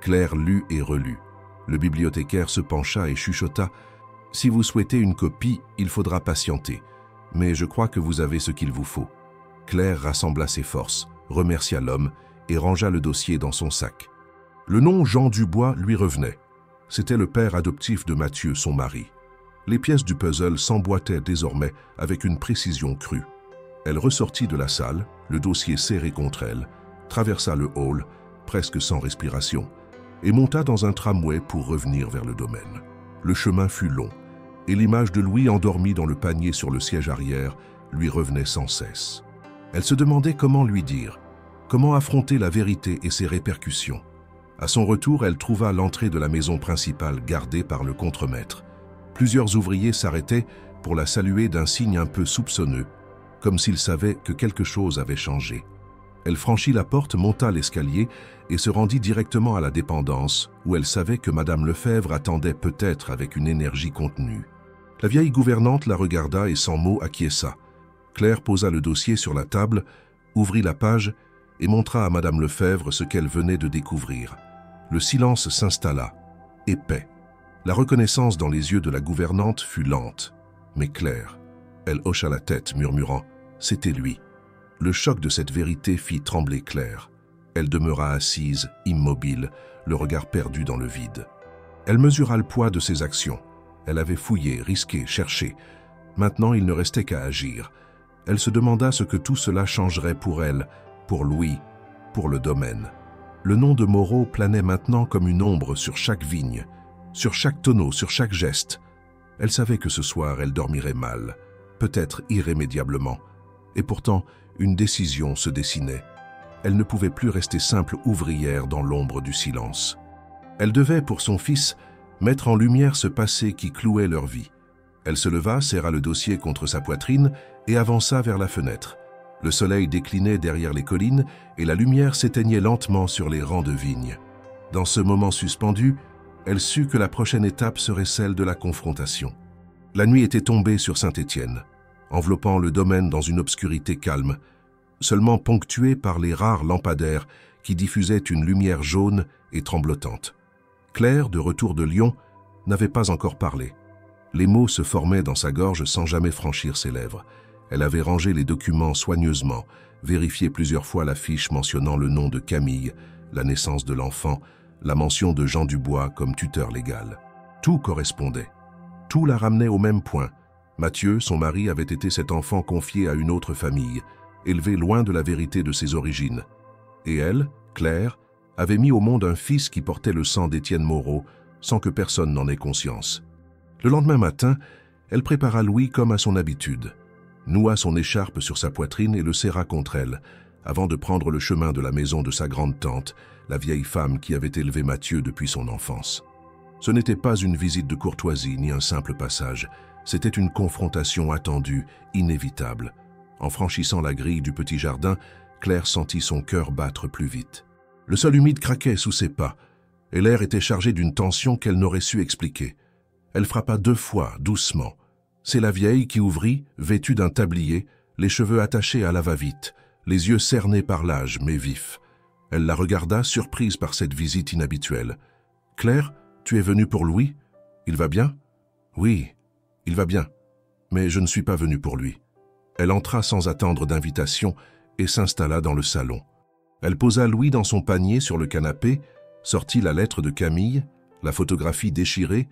Claire lut et relut. Le bibliothécaire se pencha et chuchota « Si vous souhaitez une copie, il faudra patienter. Mais je crois que vous avez ce qu'il vous faut. » Claire rassembla ses forces, remercia l'homme et rangea le dossier dans son sac. Le nom Jean Dubois lui revenait. C'était le père adoptif de Mathieu, son mari. Les pièces du puzzle s'emboîtaient désormais avec une précision crue. Elle ressortit de la salle, le dossier serré contre elle, traversa le hall, presque sans respiration, et monta dans un tramway pour revenir vers le domaine. Le chemin fut long, et l'image de Louis endormi dans le panier sur le siège arrière lui revenait sans cesse. Elle se demandait comment lui dire, comment affronter la vérité et ses répercussions. À son retour, elle trouva l'entrée de la maison principale gardée par le contremaître. Plusieurs ouvriers s'arrêtaient pour la saluer d'un signe un peu soupçonneux, comme s'ils savaient que quelque chose avait changé. Elle franchit la porte, monta l'escalier et se rendit directement à la dépendance, où elle savait que Madame Lefebvre attendait peut-être avec une énergie contenue. La vieille gouvernante la regarda et sans mot acquiesça. Claire posa le dossier sur la table, ouvrit la page et montra à Madame Lefebvre ce qu'elle venait de découvrir. Le silence s'installa, épais. La reconnaissance dans les yeux de la gouvernante fut lente, mais claire. Elle hocha la tête, murmurant « C'était lui ». Le choc de cette vérité fit trembler Claire. Elle demeura assise, immobile, le regard perdu dans le vide. Elle mesura le poids de ses actions. Elle avait fouillé, risqué, cherché. Maintenant, il ne restait qu'à agir. Elle se demanda ce que tout cela changerait pour elle, pour Louis, pour le domaine. Le nom de Moreau planait maintenant comme une ombre sur chaque vigne, sur chaque tonneau, sur chaque geste. Elle savait que ce soir, elle dormirait mal, peut-être irrémédiablement. Et pourtant, une décision se dessinait. Elle ne pouvait plus rester simple ouvrière dans l'ombre du silence. Elle devait, pour son fils, mettre en lumière ce passé qui clouait leur vie. Elle se leva, serra le dossier contre sa poitrine et avança vers la fenêtre. Le soleil déclinait derrière les collines et la lumière s'éteignait lentement sur les rangs de vignes. Dans ce moment suspendu, elle sut que la prochaine étape serait celle de la confrontation. La nuit était tombée sur Saint-Étienne, enveloppant le domaine dans une obscurité calme, seulement ponctuée par les rares lampadaires qui diffusaient une lumière jaune et tremblotante. Claire, de retour de Lyon, n'avait pas encore parlé. Les mots se formaient dans sa gorge sans jamais franchir ses lèvres. Elle avait rangé les documents soigneusement, vérifié plusieurs fois la fiche mentionnant le nom de Camille, la naissance de l'enfant, la mention de Jean Dubois comme tuteur légal. Tout correspondait. Tout la ramenait au même point. Mathieu, son mari, avait été cet enfant confié à une autre famille, élevé loin de la vérité de ses origines. Et elle, Claire, avait mis au monde un fils qui portait le sang d'Étienne Moreau, sans que personne n'en ait conscience. Le lendemain matin, elle prépara Louis comme à son habitude, noua son écharpe sur sa poitrine et le serra contre elle, avant de prendre le chemin de la maison de sa grande-tante, la vieille femme qui avait élevé Mathieu depuis son enfance. Ce n'était pas une visite de courtoisie ni un simple passage, c'était une confrontation attendue, inévitable. En franchissant la grille du petit jardin, Claire sentit son cœur battre plus vite. Le sol humide craquait sous ses pas, et l'air était chargé d'une tension qu'elle n'aurait su expliquer. Elle frappa 2 fois, doucement. C'est la vieille qui ouvrit, vêtue d'un tablier, les cheveux attachés à la va-vite, les yeux cernés par l'âge, mais vifs. Elle la regarda, surprise par cette visite inhabituelle. « Claire, tu es venue pour Louis? Il va bien? »« Oui, il va bien. Mais je ne suis pas venue pour lui. » Elle entra sans attendre d'invitation et s'installa dans le salon. Elle posa Louis dans son panier sur le canapé, sortit la lettre de Camille, la photographie déchirée,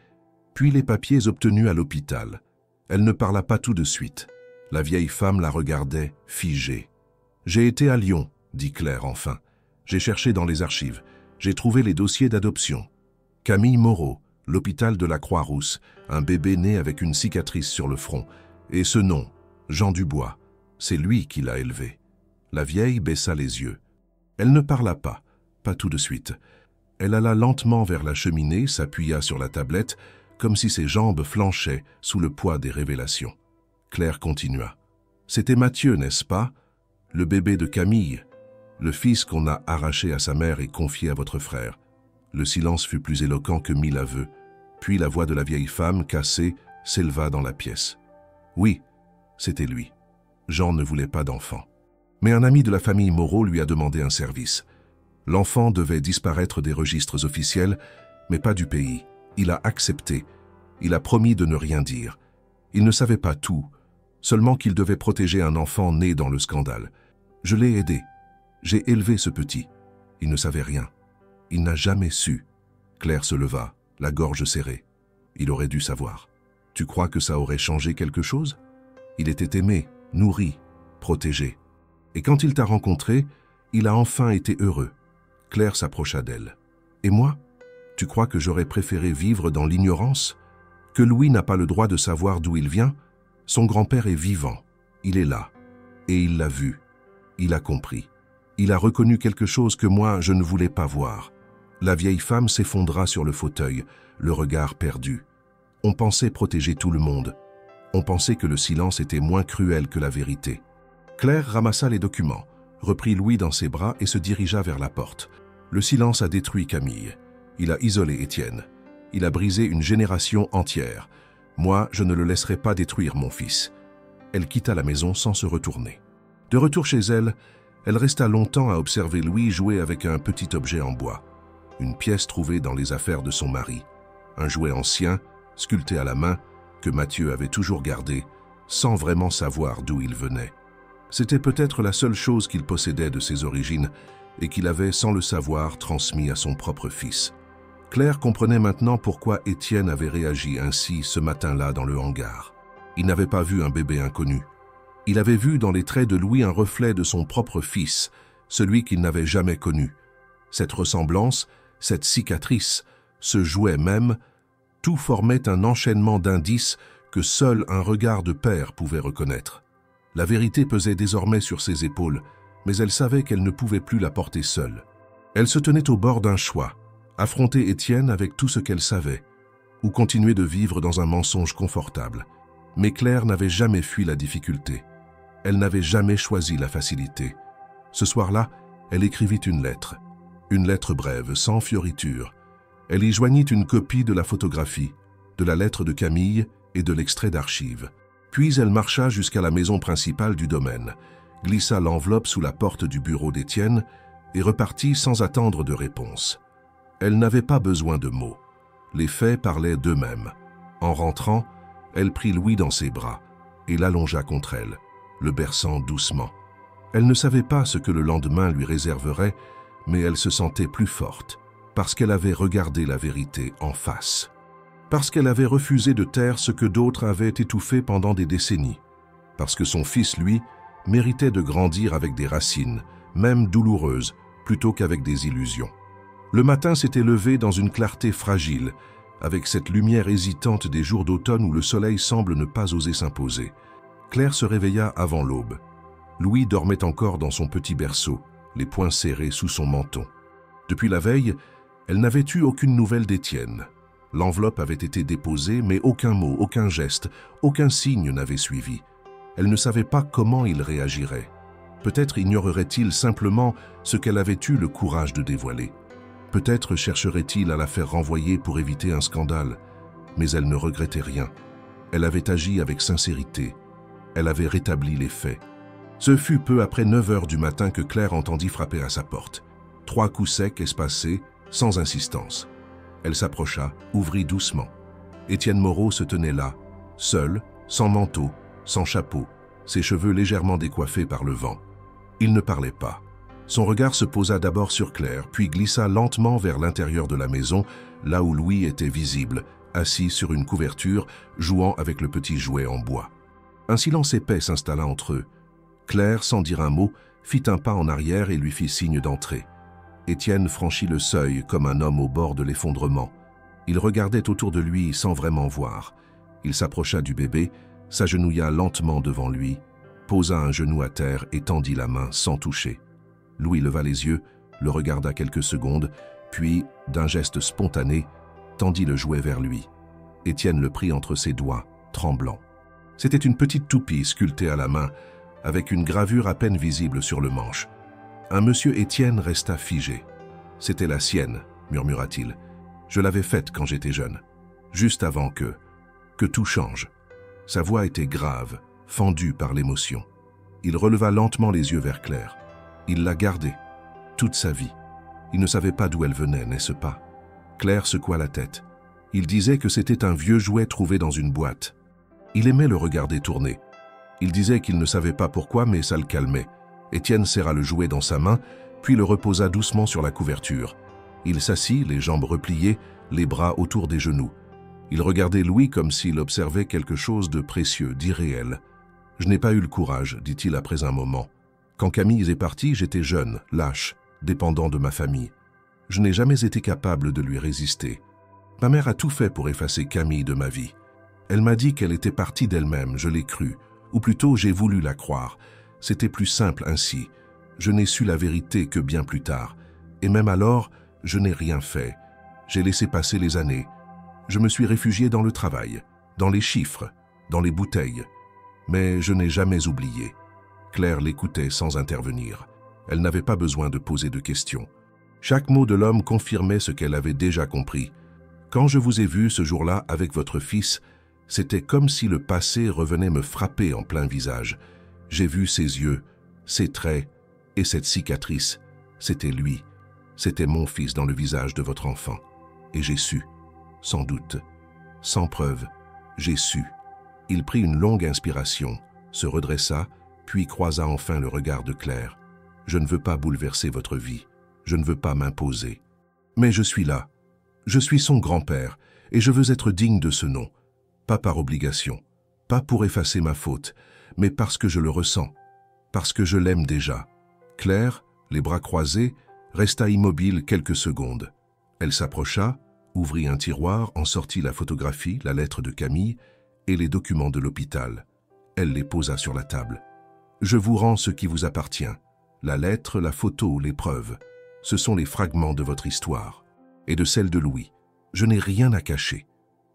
puis les papiers obtenus à l'hôpital. Elle ne parla pas tout de suite. La vieille femme la regardait, figée. « J'ai été à Lyon, » dit Claire enfin. « J'ai cherché dans les archives. J'ai trouvé les dossiers d'adoption. Camille Moreau, l'hôpital de la Croix-Rousse, un bébé né avec une cicatrice sur le front. Et ce nom, Jean Dubois, c'est lui qui l'a élevé. » La vieille baissa les yeux. Elle ne parla pas tout de suite. Elle alla lentement vers la cheminée, s'appuya sur la tablette, comme si ses jambes flanchaient sous le poids des révélations. Claire continua. « C'était Mathieu, n'est-ce pas? Le bébé de Camille, le fils qu'on a arraché à sa mère et confié à votre frère. » Le silence fut plus éloquent que 1000 aveux. Puis la voix de la vieille femme, cassée, s'éleva dans la pièce. « Oui, c'était lui. Jean ne voulait pas d'enfant. Mais un ami de la famille Moreau lui a demandé un service. L'enfant devait disparaître des registres officiels, mais pas du pays. Il a accepté. Il a promis de ne rien dire. Il ne savait pas tout, seulement qu'il devait protéger un enfant né dans le scandale. Je l'ai aidé. J'ai élevé ce petit. Il ne savait rien. Il n'a jamais su. » Claire se leva, la gorge serrée. Il aurait dû savoir. « Tu crois que ça aurait changé quelque chose? Il était aimé, nourri, protégé. Et quand il t'a rencontré, il a enfin été heureux. » Claire s'approcha d'elle. « Et moi? Tu crois que j'aurais préféré vivre dans l'ignorance? Que Louis n'a pas le droit de savoir d'où il vient? Son grand-père est vivant. Il est là. Et il l'a vu. Il a compris. Il a reconnu quelque chose que moi, je ne voulais pas voir. » La vieille femme s'effondra sur le fauteuil, le regard perdu. On pensait protéger tout le monde. On pensait que le silence était moins cruel que la vérité. Claire ramassa les documents, reprit Louis dans ses bras et se dirigea vers la porte. Le silence a détruit Camille. Il a isolé Étienne. Il a brisé une génération entière. Moi, je ne le laisserai pas détruire mon fils. Elle quitta la maison sans se retourner. De retour chez elle, elle resta longtemps à observer Louis jouer avec un petit objet en bois. Une pièce trouvée dans les affaires de son mari. Un jouet ancien, sculpté à la main, que Mathieu avait toujours gardé, sans vraiment savoir d'où il venait. C'était peut-être la seule chose qu'il possédait de ses origines et qu'il avait, sans le savoir, transmis à son propre fils. Claire comprenait maintenant pourquoi Étienne avait réagi ainsi ce matin-là dans le hangar. Il n'avait pas vu un bébé inconnu. Il avait vu dans les traits de Louis un reflet de son propre fils, celui qu'il n'avait jamais connu. Cette ressemblance, cette cicatrice, ce jouet même, tout formait un enchaînement d'indices que seul un regard de père pouvait reconnaître. La vérité pesait désormais sur ses épaules, mais elle savait qu'elle ne pouvait plus la porter seule. Elle se tenait au bord d'un choix, affronter Étienne avec tout ce qu'elle savait, ou continuer de vivre dans un mensonge confortable. Mais Claire n'avait jamais fui la difficulté. Elle n'avait jamais choisi la facilité. Ce soir-là, elle écrivit une lettre brève, sans fioriture. Elle y joignit une copie de la photographie, de la lettre de Camille et de l'extrait d'archives. Puis elle marcha jusqu'à la maison principale du domaine, glissa l'enveloppe sous la porte du bureau d'Étienne et repartit sans attendre de réponse. Elle n'avait pas besoin de mots. Les faits parlaient d'eux-mêmes. En rentrant, elle prit Louis dans ses bras et l'allongea contre elle, le berçant doucement. Elle ne savait pas ce que le lendemain lui réserverait, mais elle se sentait plus forte, parce qu'elle avait regardé la vérité en face. Parce qu'elle avait refusé de taire ce que d'autres avaient étouffé pendant des décennies. Parce que son fils, lui, méritait de grandir avec des racines, même douloureuses, plutôt qu'avec des illusions. Le matin s'était levé dans une clarté fragile, avec cette lumière hésitante des jours d'automne où le soleil semble ne pas oser s'imposer. Claire se réveilla avant l'aube. Louis dormait encore dans son petit berceau, les poings serrés sous son menton. Depuis la veille, elle n'avait eu aucune nouvelle d'Étienne. L'enveloppe avait été déposée, mais aucun mot, aucun geste, aucun signe n'avait suivi. Elle ne savait pas comment il réagirait. Peut-être ignorerait-il simplement ce qu'elle avait eu le courage de dévoiler. Peut-être chercherait-il à la faire renvoyer pour éviter un scandale. Mais elle ne regrettait rien. Elle avait agi avec sincérité. Elle avait rétabli les faits. Ce fut peu après 9 heures du matin que Claire entendit frapper à sa porte. 3 coups secs espacés, sans insistance. Elle s'approcha, ouvrit doucement. Étienne Moreau se tenait là, seul, sans manteau, sans chapeau, ses cheveux légèrement décoiffés par le vent. Il ne parlait pas. Son regard se posa d'abord sur Claire, puis glissa lentement vers l'intérieur de la maison, là où Louis était visible, assis sur une couverture, jouant avec le petit jouet en bois. Un silence épais s'installa entre eux. Claire, sans dire un mot, fit un pas en arrière et lui fit signe d'entrer. Étienne franchit le seuil comme un homme au bord de l'effondrement. Il regardait autour de lui sans vraiment voir. Il s'approcha du bébé, s'agenouilla lentement devant lui, posa un genou à terre et tendit la main sans toucher. Louis leva les yeux, le regarda quelques secondes, puis, d'un geste spontané, tendit le jouet vers lui. Étienne le prit entre ses doigts, tremblant. C'était une petite toupie sculptée à la main, avec une gravure à peine visible sur le manche. Un monsieur Étienne resta figé. « C'était la sienne », murmura-t-il. « Je l'avais faite quand j'étais jeune, juste avant que tout change. » Sa voix était grave, fendue par l'émotion. Il releva lentement les yeux vers Claire. Il l'a gardée, toute sa vie. Il ne savait pas d'où elle venait, n'est-ce pas? Claire secoua la tête. Il disait que c'était un vieux jouet trouvé dans une boîte. Il aimait le regarder tourner. Il disait qu'il ne savait pas pourquoi, mais ça le calmait. Étienne serra le jouet dans sa main, puis le reposa doucement sur la couverture. Il s'assit, les jambes repliées, les bras autour des genoux. Il regardait Louis comme s'il observait quelque chose de précieux, d'irréel. « Je n'ai pas eu le courage, dit-il après un moment. Quand Camille est partie, j'étais jeune, lâche, dépendant de ma famille. Je n'ai jamais été capable de lui résister. Ma mère a tout fait pour effacer Camille de ma vie. Elle m'a dit qu'elle était partie d'elle-même, je l'ai cru. Ou plutôt, j'ai voulu la croire. C'était plus simple ainsi. Je n'ai su la vérité que bien plus tard. Et même alors, je n'ai rien fait. J'ai laissé passer les années. Je me suis réfugié dans le travail, dans les chiffres, dans les bouteilles. Mais je n'ai jamais oublié. » Claire l'écoutait sans intervenir. Elle n'avait pas besoin de poser de questions. Chaque mot de l'homme confirmait ce qu'elle avait déjà compris. « Quand je vous ai vu ce jour-là avec votre fils, c'était comme si le passé revenait me frapper en plein visage. J'ai vu ses yeux, ses traits et cette cicatrice. C'était lui. C'était mon fils dans le visage de votre enfant. Et j'ai su. Sans doute. Sans preuve. J'ai su. » Il prit une longue inspiration, se redressa, puis croisa enfin le regard de Claire. « Je ne veux pas bouleverser votre vie. Je ne veux pas m'imposer. Mais je suis là. Je suis son grand-père, et je veux être digne de ce nom. Pas par obligation, pas pour effacer ma faute, mais parce que je le ressens, parce que je l'aime déjà. » Claire, les bras croisés, resta immobile quelques secondes. Elle s'approcha, ouvrit un tiroir, en sortit la photographie, la lettre de Camille et les documents de l'hôpital. Elle les posa sur la table. « Je vous rends ce qui vous appartient. La lettre, la photo, les preuves. Ce sont les fragments de votre histoire. Et de celle de Louis. Je n'ai rien à cacher.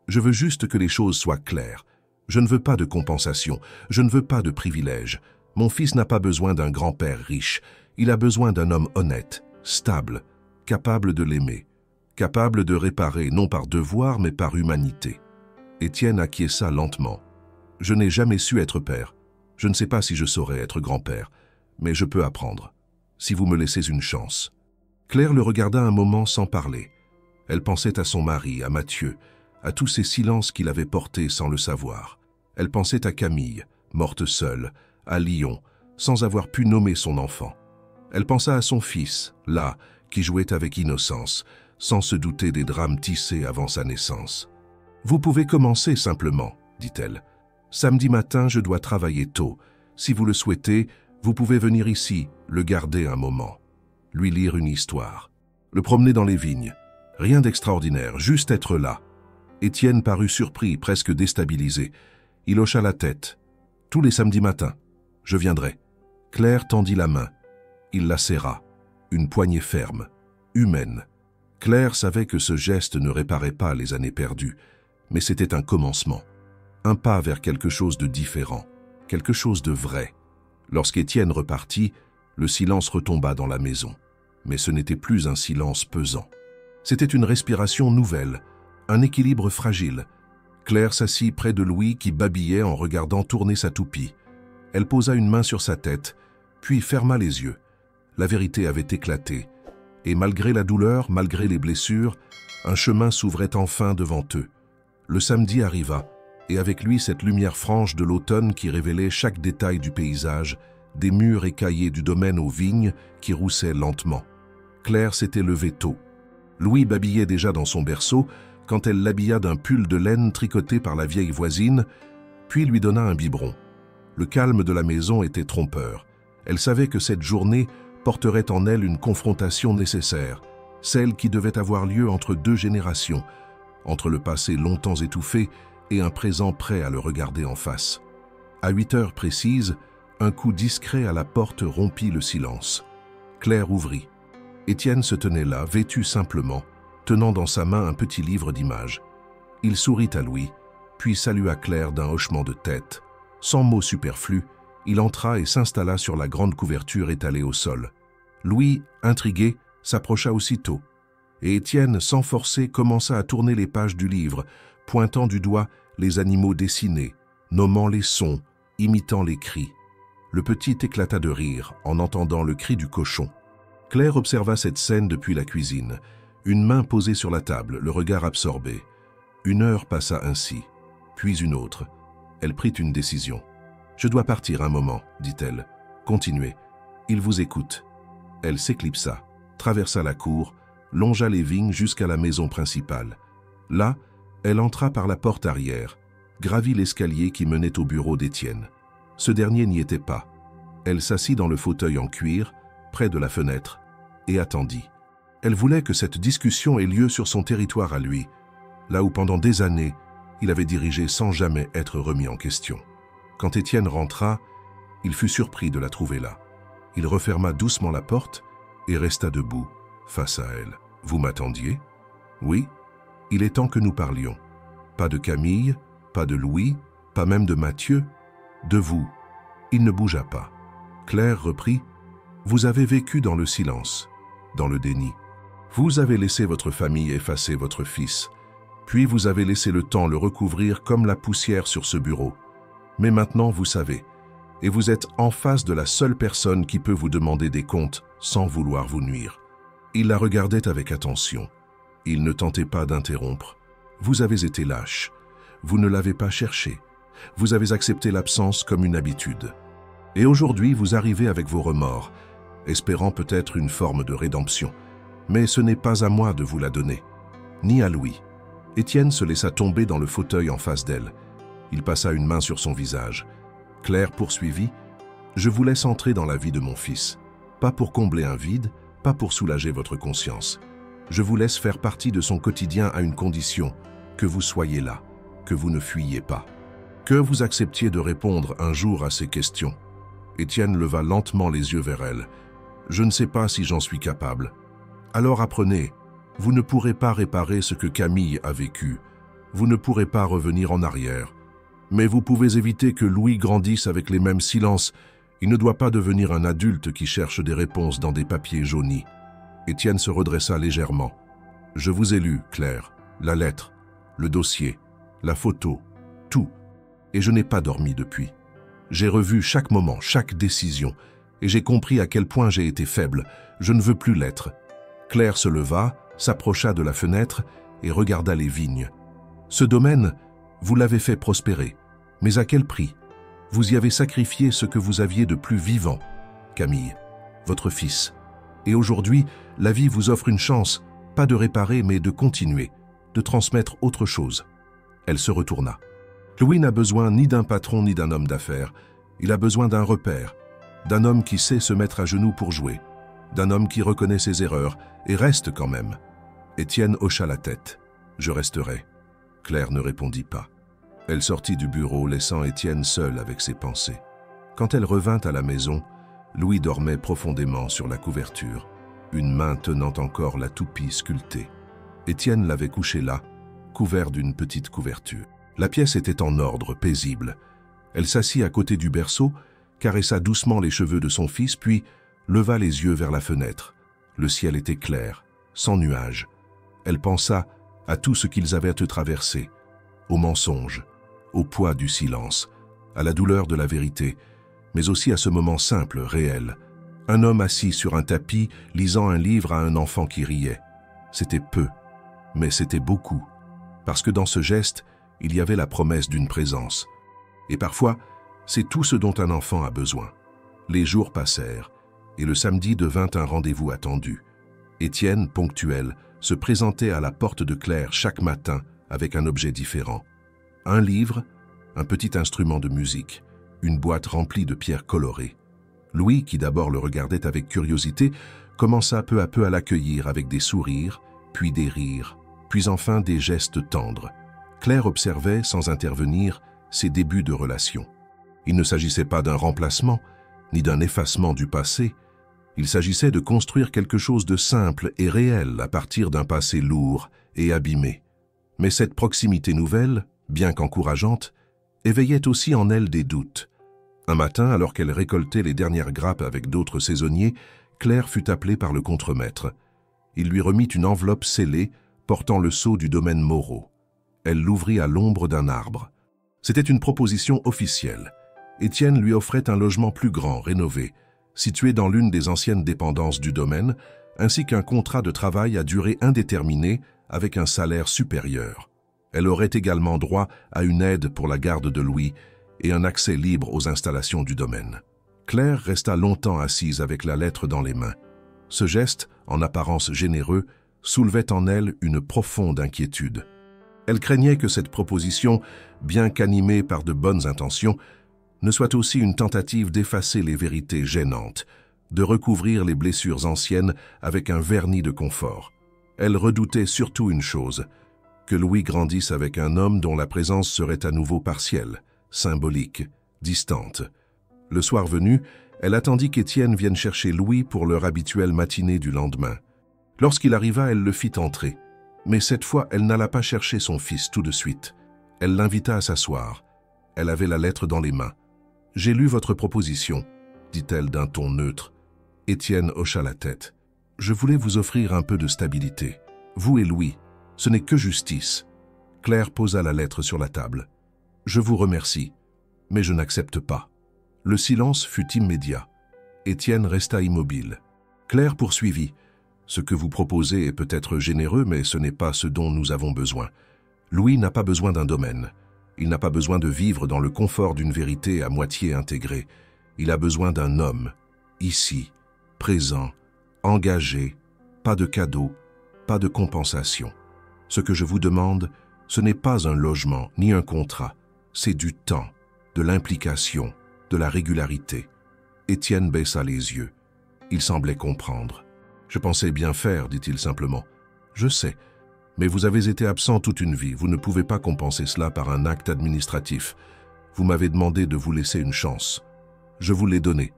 Je veux juste que les choses soient claires. Je ne veux pas de compensation. Je ne veux pas de privilèges. Mon fils n'a pas besoin d'un grand-père riche. Il a besoin d'un homme honnête, stable, capable de l'aimer, capable de réparer non par devoir mais par humanité. » Étienne acquiesça lentement. « Je n'ai jamais su être père. Je ne sais pas si je saurais être grand-père, mais je peux apprendre, si vous me laissez une chance. » Claire le regarda un moment sans parler. Elle pensait à son mari, à Mathieu, à tous ces silences qu'il avait portés sans le savoir. Elle pensait à Camille, morte seule, à Lyon, sans avoir pu nommer son enfant. Elle pensa à son fils, là, qui jouait avec innocence, sans se douter des drames tissés avant sa naissance. « Vous pouvez commencer simplement, » dit-elle. « Samedi matin, je dois travailler tôt. Si vous le souhaitez, vous pouvez venir ici, le garder un moment. Lui lire une histoire. Le promener dans les vignes. Rien d'extraordinaire, juste être là. » Étienne parut surpris, presque déstabilisé. Il hocha la tête. « Tous les samedis matins. Je viendrai. » Claire tendit la main. Il la serra. Une poignée ferme, humaine. Claire savait que ce geste ne réparait pas les années perdues, mais c'était un commencement. Un pas vers quelque chose de différent, quelque chose de vrai. Lorsqu'Étienne repartit, le silence retomba dans la maison. Mais ce n'était plus un silence pesant. C'était une respiration nouvelle, un équilibre fragile. Claire s'assit près de Louis qui babillait en regardant tourner sa toupie. Elle posa une main sur sa tête, puis ferma les yeux. La vérité avait éclaté, et malgré la douleur, malgré les blessures, un chemin s'ouvrait enfin devant eux. Le samedi arriva, et avec lui cette lumière franche de l'automne qui révélait chaque détail du paysage, des murs écaillés du domaine aux vignes qui roussaient lentement. Claire s'était levée tôt. Louis babillait déjà dans son berceau quand elle l'habilla d'un pull de laine tricoté par la vieille voisine, puis lui donna un biberon. Le calme de la maison était trompeur. Elle savait que cette journée porterait en elle une confrontation nécessaire, celle qui devait avoir lieu entre deux générations, entre le passé longtemps étouffé et un présent prêt à le regarder en face. À 8 heures précises, un coup discret à la porte rompit le silence. Claire ouvrit. Étienne se tenait là, vêtu simplement, tenant dans sa main un petit livre d'images. Il sourit à Louis, puis salua Claire d'un hochement de tête. Sans mots superflus, il entra et s'installa sur la grande couverture étalée au sol. Louis, intrigué, s'approcha aussitôt. Et Étienne, sans forcer, commença à tourner les pages du livre, pointant du doigt les animaux dessinés, nommant les sons, imitant les cris. Le petit éclata de rire en entendant le cri du cochon. Claire observa cette scène depuis la cuisine, une main posée sur la table, le regard absorbé. 1 heure passa ainsi, puis une autre. Elle prit une décision. « Je dois partir un moment, dit-elle. Continuez. Il vous écoute. » Elle s'éclipsa, traversa la cour, longea les vignes jusqu'à la maison principale. Là, elle entra par la porte arrière, gravit l'escalier qui menait au bureau d'Étienne. Ce dernier n'y était pas. Elle s'assit dans le fauteuil en cuir, près de la fenêtre, et attendit. Elle voulait que cette discussion ait lieu sur son territoire à lui, là où pendant des années, il avait dirigé sans jamais être remis en question. Quand Étienne rentra, il fut surpris de la trouver là. Il referma doucement la porte et resta debout, face à elle. « Vous m'attendiez ?»« Oui, il est temps que nous parlions. Pas de Camille, pas de Louis, pas même de Mathieu, de vous. » Il ne bougea pas. Claire reprit. « Vous avez vécu dans le silence, dans le déni. Vous avez laissé votre famille effacer votre fils. Puis vous avez laissé le temps le recouvrir comme la poussière sur ce bureau. Mais maintenant vous savez, et vous êtes en face de la seule personne qui peut vous demander des comptes sans vouloir vous nuire. » Il la regardait avec attention. Il ne tentait pas d'interrompre. « Vous avez été lâche. Vous ne l'avez pas cherché. Vous avez accepté l'absence comme une habitude. Et aujourd'hui, vous arrivez avec vos remords, espérant peut-être une forme de rédemption. Mais ce n'est pas à moi de vous la donner, ni à Louis. » Étienne se laissa tomber dans le fauteuil en face d'elle. Il passa une main sur son visage. Claire poursuivit. « Je vous laisse entrer dans la vie de mon fils. Pas pour combler un vide, pas pour soulager votre conscience. Je vous laisse faire partie de son quotidien à une condition, que vous soyez là, que vous ne fuyiez pas. Que vous acceptiez de répondre un jour à ces questions. » Étienne leva lentement les yeux vers elle. « Je ne sais pas si j'en suis capable. Alors apprenez, vous ne pourrez pas réparer ce que Camille a vécu. Vous ne pourrez pas revenir en arrière. Mais vous pouvez éviter que Louis grandisse avec les mêmes silences. Il ne doit pas devenir un adulte qui cherche des réponses dans des papiers jaunis. » Étienne se redressa légèrement. « Je vous ai lu, Claire, la lettre, le dossier, la photo, tout. Et je n'ai pas dormi depuis. J'ai revu chaque moment, chaque décision, et j'ai compris à quel point j'ai été faible. Je ne veux plus l'être. » Claire se leva, s'approcha de la fenêtre et regarda les vignes. « Ce domaine, vous l'avez fait prospérer. Mais à quel prix? Vous y avez sacrifié ce que vous aviez de plus vivant, Camille, votre fils. Et aujourd'hui, la vie vous offre une chance, pas de réparer, mais de continuer, de transmettre autre chose. » Elle se retourna. Louis n'a besoin ni d'un patron ni d'un homme d'affaires. Il a besoin d'un repère, d'un homme qui sait se mettre à genoux pour jouer, d'un homme qui reconnaît ses erreurs et reste quand même. Étienne hocha la tête. « Je resterai. » Claire ne répondit pas. Elle sortit du bureau, laissant Étienne seul avec ses pensées. Quand elle revint à la maison, Louis dormait profondément sur la couverture, une main tenant encore la toupie sculptée. Étienne l'avait couché là, couvert d'une petite couverture. La pièce était en ordre, paisible. Elle s'assit à côté du berceau, caressa doucement les cheveux de son fils, puis leva les yeux vers la fenêtre. Le ciel était clair, sans nuages. Elle pensa à tout ce qu'ils avaient à traverser, au mensonge, au poids du silence, à la douleur de la vérité, mais aussi à ce moment simple, réel. Un homme assis sur un tapis, lisant un livre à un enfant qui riait. C'était peu, mais c'était beaucoup, parce que dans ce geste, il y avait la promesse d'une présence. Et parfois, c'est tout ce dont un enfant a besoin. Les jours passèrent, et le samedi devint un rendez-vous attendu. Étienne, ponctuel, se présentait à la porte de Claire chaque matin avec un objet différent. Un livre, un petit instrument de musique, une boîte remplie de pierres colorées. Louis, qui d'abord le regardait avec curiosité, commença peu à peu à l'accueillir avec des sourires, puis des rires, puis enfin des gestes tendres. Claire observait, sans intervenir, ses débuts de relation. Il ne s'agissait pas d'un remplacement, ni d'un effacement du passé. Il s'agissait de construire quelque chose de simple et réel à partir d'un passé lourd et abîmé. Mais cette proximité nouvelle, bien qu'encourageante, éveillait aussi en elle des doutes. Un matin, alors qu'elle récoltait les dernières grappes avec d'autres saisonniers, Claire fut appelée par le contremaître. Il lui remit une enveloppe scellée portant le sceau du domaine Moreau. Elle l'ouvrit à l'ombre d'un arbre. C'était une proposition officielle. Étienne lui offrait un logement plus grand, rénové, situé dans l'une des anciennes dépendances du domaine, ainsi qu'un contrat de travail à durée indéterminée avec un salaire supérieur. Elle aurait également droit à une aide pour la garde de Louis et un accès libre aux installations du domaine. Claire resta longtemps assise avec la lettre dans les mains. Ce geste, en apparence généreux, soulevait en elle une profonde inquiétude. Elle craignait que cette proposition, bien qu'animée par de bonnes intentions, ne soit aussi une tentative d'effacer les vérités gênantes, de recouvrir les blessures anciennes avec un vernis de confort. Elle redoutait surtout une chose, que Louis grandisse avec un homme dont la présence serait à nouveau partielle, symbolique, distante. Le soir venu, elle attendit qu'Étienne vienne chercher Louis pour leur habituelle matinée du lendemain. Lorsqu'il arriva, elle le fit entrer. Mais cette fois, elle n'alla pas chercher son fils tout de suite. Elle l'invita à s'asseoir. Elle avait la lettre dans les mains. « J'ai lu votre proposition », dit-elle d'un ton neutre. Étienne hocha la tête. « Je voulais vous offrir un peu de stabilité. Vous et Louis, ce n'est que justice. » Claire posa la lettre sur la table. « Je vous remercie, mais je n'accepte pas. » Le silence fut immédiat. Étienne resta immobile. Claire poursuivit. « Ce que vous proposez est peut-être généreux, mais ce n'est pas ce dont nous avons besoin. Louis n'a pas besoin d'un domaine. Il n'a pas besoin de vivre dans le confort d'une vérité à moitié intégrée. Il a besoin d'un homme, ici, présent, engagé, pas de cadeau, pas de compensation. Ce que je vous demande, ce n'est pas un logement ni un contrat, c'est du temps, de l'implication, de la régularité. » Étienne baissa les yeux. Il semblait comprendre. « Je pensais bien faire, dit-il simplement. Je sais. Mais vous avez été absent toute une vie, vous ne pouvez pas compenser cela par un acte administratif. Vous m'avez demandé de vous laisser une chance. Je vous l'ai donnée,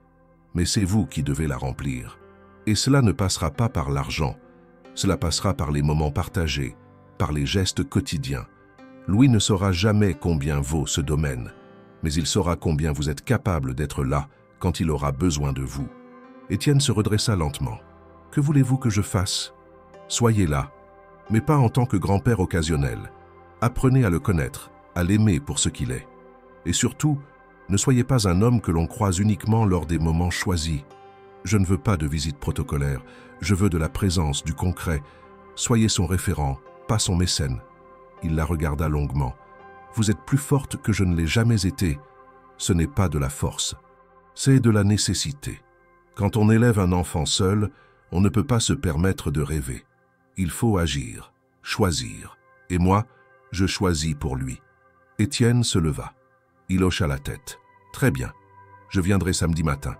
mais c'est vous qui devez la remplir. Et cela ne passera pas par l'argent, cela passera par les moments partagés, par les gestes quotidiens. Louis ne saura jamais combien vaut ce domaine, mais il saura combien vous êtes capable d'être là quand il aura besoin de vous. » Étienne se redressa lentement. « Que voulez-vous que je fasse ? Soyez là, mais pas en tant que grand-père occasionnel. Apprenez à le connaître, à l'aimer pour ce qu'il est. Et surtout, ne soyez pas un homme que l'on croise uniquement lors des moments choisis. Je ne veux pas de visite protocolaire, je veux de la présence, du concret. Soyez son référent, pas son mécène. » Il la regarda longuement. « Vous êtes plus forte que je ne l'ai jamais été. Ce n'est pas de la force, c'est de la nécessité. Quand on élève un enfant seul, on ne peut pas se permettre de rêver. Il faut agir, choisir. Et moi, je choisis pour lui. » Étienne se leva. Il hocha la tête. « Très bien, je viendrai samedi matin.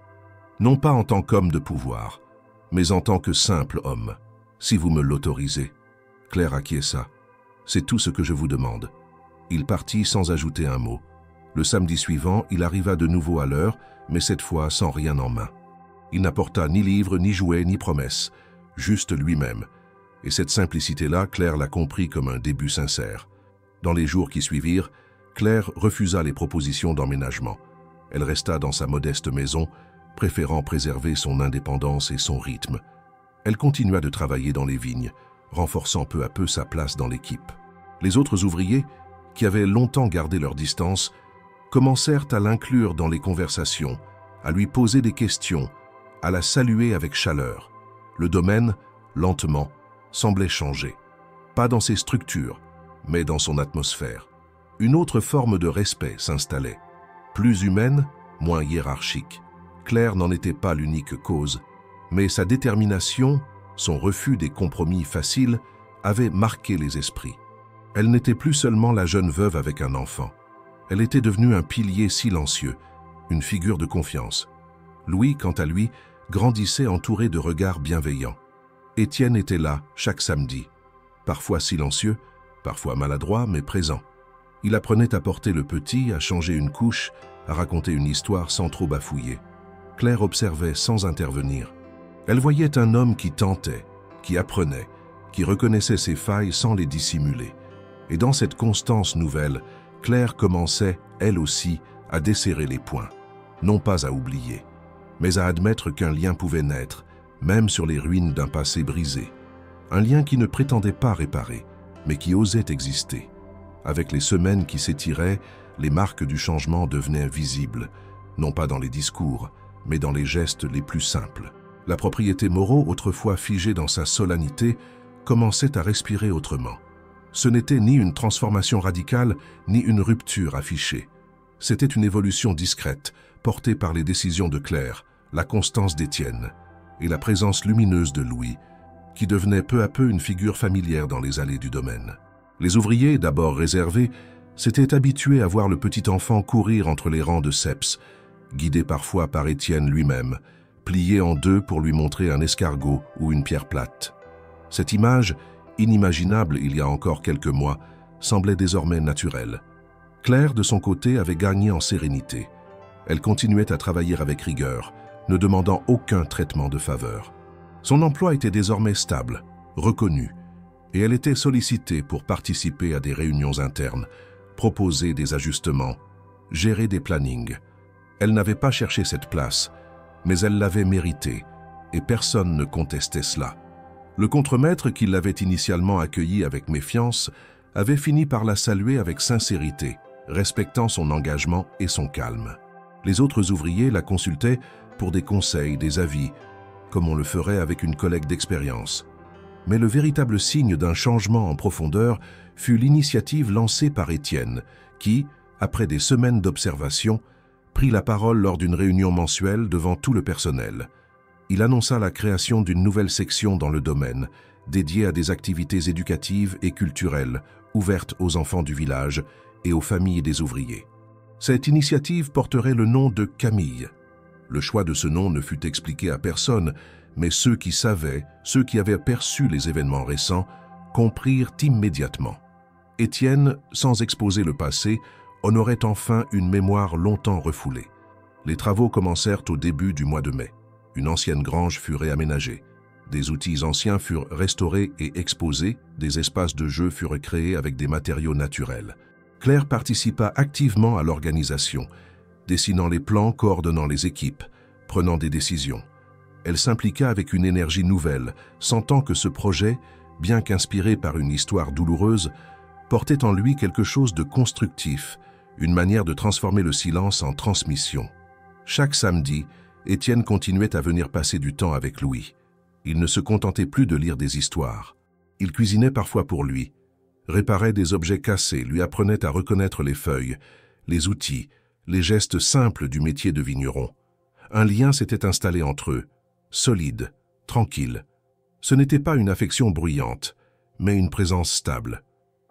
Non pas en tant qu'homme de pouvoir, mais en tant que simple homme, si vous me l'autorisez. » Claire acquiesça. « C'est tout ce que je vous demande. » Il partit sans ajouter un mot. Le samedi suivant, il arriva de nouveau à l'heure, mais cette fois sans rien en main. Il n'apporta ni livre, ni jouet, ni promesse, juste lui-même. Et cette simplicité-là, Claire la comprit comme un début sincère. Dans les jours qui suivirent, Claire refusa les propositions d'emménagement. Elle resta dans sa modeste maison, préférant préserver son indépendance et son rythme. Elle continua de travailler dans les vignes, renforçant peu à peu sa place dans l'équipe. Les autres ouvriers, qui avaient longtemps gardé leur distance, commencèrent à l'inclure dans les conversations, à lui poser des questions, à la saluer avec chaleur. Le domaine, lentement, semblait changer. Pas dans ses structures, mais dans son atmosphère. Une autre forme de respect s'installait. Plus humaine, moins hiérarchique. Claire n'en était pas l'unique cause, mais sa détermination, son refus des compromis faciles, avaient marqué les esprits. Elle n'était plus seulement la jeune veuve avec un enfant. Elle était devenue un pilier silencieux, une figure de confiance. Louis, quant à lui, grandissait entouré de regards bienveillants. Étienne était là chaque samedi, parfois silencieux, parfois maladroit, mais présent. Il apprenait à porter le petit, à changer une couche, à raconter une histoire sans trop bafouiller. Claire observait sans intervenir. Elle voyait un homme qui tentait, qui apprenait, qui reconnaissait ses failles sans les dissimuler. Et dans cette constance nouvelle, Claire commençait, elle aussi, à desserrer les poings. Non pas à oublier, mais à admettre qu'un lien pouvait naître, même sur les ruines d'un passé brisé. Un lien qui ne prétendait pas réparer, mais qui osait exister. Avec les semaines qui s'étiraient, les marques du changement devenaient visibles, non pas dans les discours, mais dans les gestes les plus simples. La propriété Moreau, autrefois figée dans sa solennité, commençait à respirer autrement. Ce n'était ni une transformation radicale, ni une rupture affichée. C'était une évolution discrète, portée par les décisions de Claire, la constance d'Étienne et la présence lumineuse de Louis, qui devenait peu à peu une figure familière dans les allées du domaine. Les ouvriers, d'abord réservés, s'étaient habitués à voir le petit enfant courir entre les rangs de ceps, guidé parfois par Étienne lui-même, plié en deux pour lui montrer un escargot ou une pierre plate. Cette image, inimaginable il y a encore quelques mois, semblait désormais naturelle. Claire, de son côté, avait gagné en sérénité. Elle continuait à travailler avec rigueur, ne demandant aucun traitement de faveur. Son emploi était désormais stable, reconnu, et elle était sollicitée pour participer à des réunions internes, proposer des ajustements, gérer des plannings. Elle n'avait pas cherché cette place, mais elle l'avait méritée, et personne ne contestait cela. Le contremaître qui l'avait initialement accueillie avec méfiance avait fini par la saluer avec sincérité, respectant son engagement et son calme. Les autres ouvriers la consultaient pour des conseils, des avis, comme on le ferait avec une collègue d'expérience. Mais le véritable signe d'un changement en profondeur fut l'initiative lancée par Étienne, qui, après des semaines d'observation, prit la parole lors d'une réunion mensuelle devant tout le personnel. Il annonça la création d'une nouvelle section dans le domaine, dédiée à des activités éducatives et culturelles, ouvertes aux enfants du village et aux familles des ouvriers. Cette initiative porterait le nom de Camille. Le choix de ce nom ne fut expliqué à personne, mais ceux qui savaient, ceux qui avaient perçu les événements récents, comprirent immédiatement. Étienne, sans exposer le passé, honorait enfin une mémoire longtemps refoulée. Les travaux commencèrent au début du mois de mai. Une ancienne grange fut réaménagée. Des outils anciens furent restaurés et exposés, des espaces de jeu furent créés avec des matériaux naturels. Claire participa activement à l'organisation, dessinant les plans, coordonnant les équipes, prenant des décisions. Elle s'impliqua avec une énergie nouvelle, sentant que ce projet, bien qu'inspiré par une histoire douloureuse, portait en lui quelque chose de constructif, une manière de transformer le silence en transmission. Chaque samedi, Étienne continuait à venir passer du temps avec Louis. Il ne se contentait plus de lire des histoires. Il cuisinait parfois pour lui, réparait des objets cassés, lui apprenait à reconnaître les feuilles, les outils, les gestes simples du métier de vigneron. Un lien s'était installé entre eux, solide, tranquille. Ce n'était pas une affection bruyante, mais une présence stable.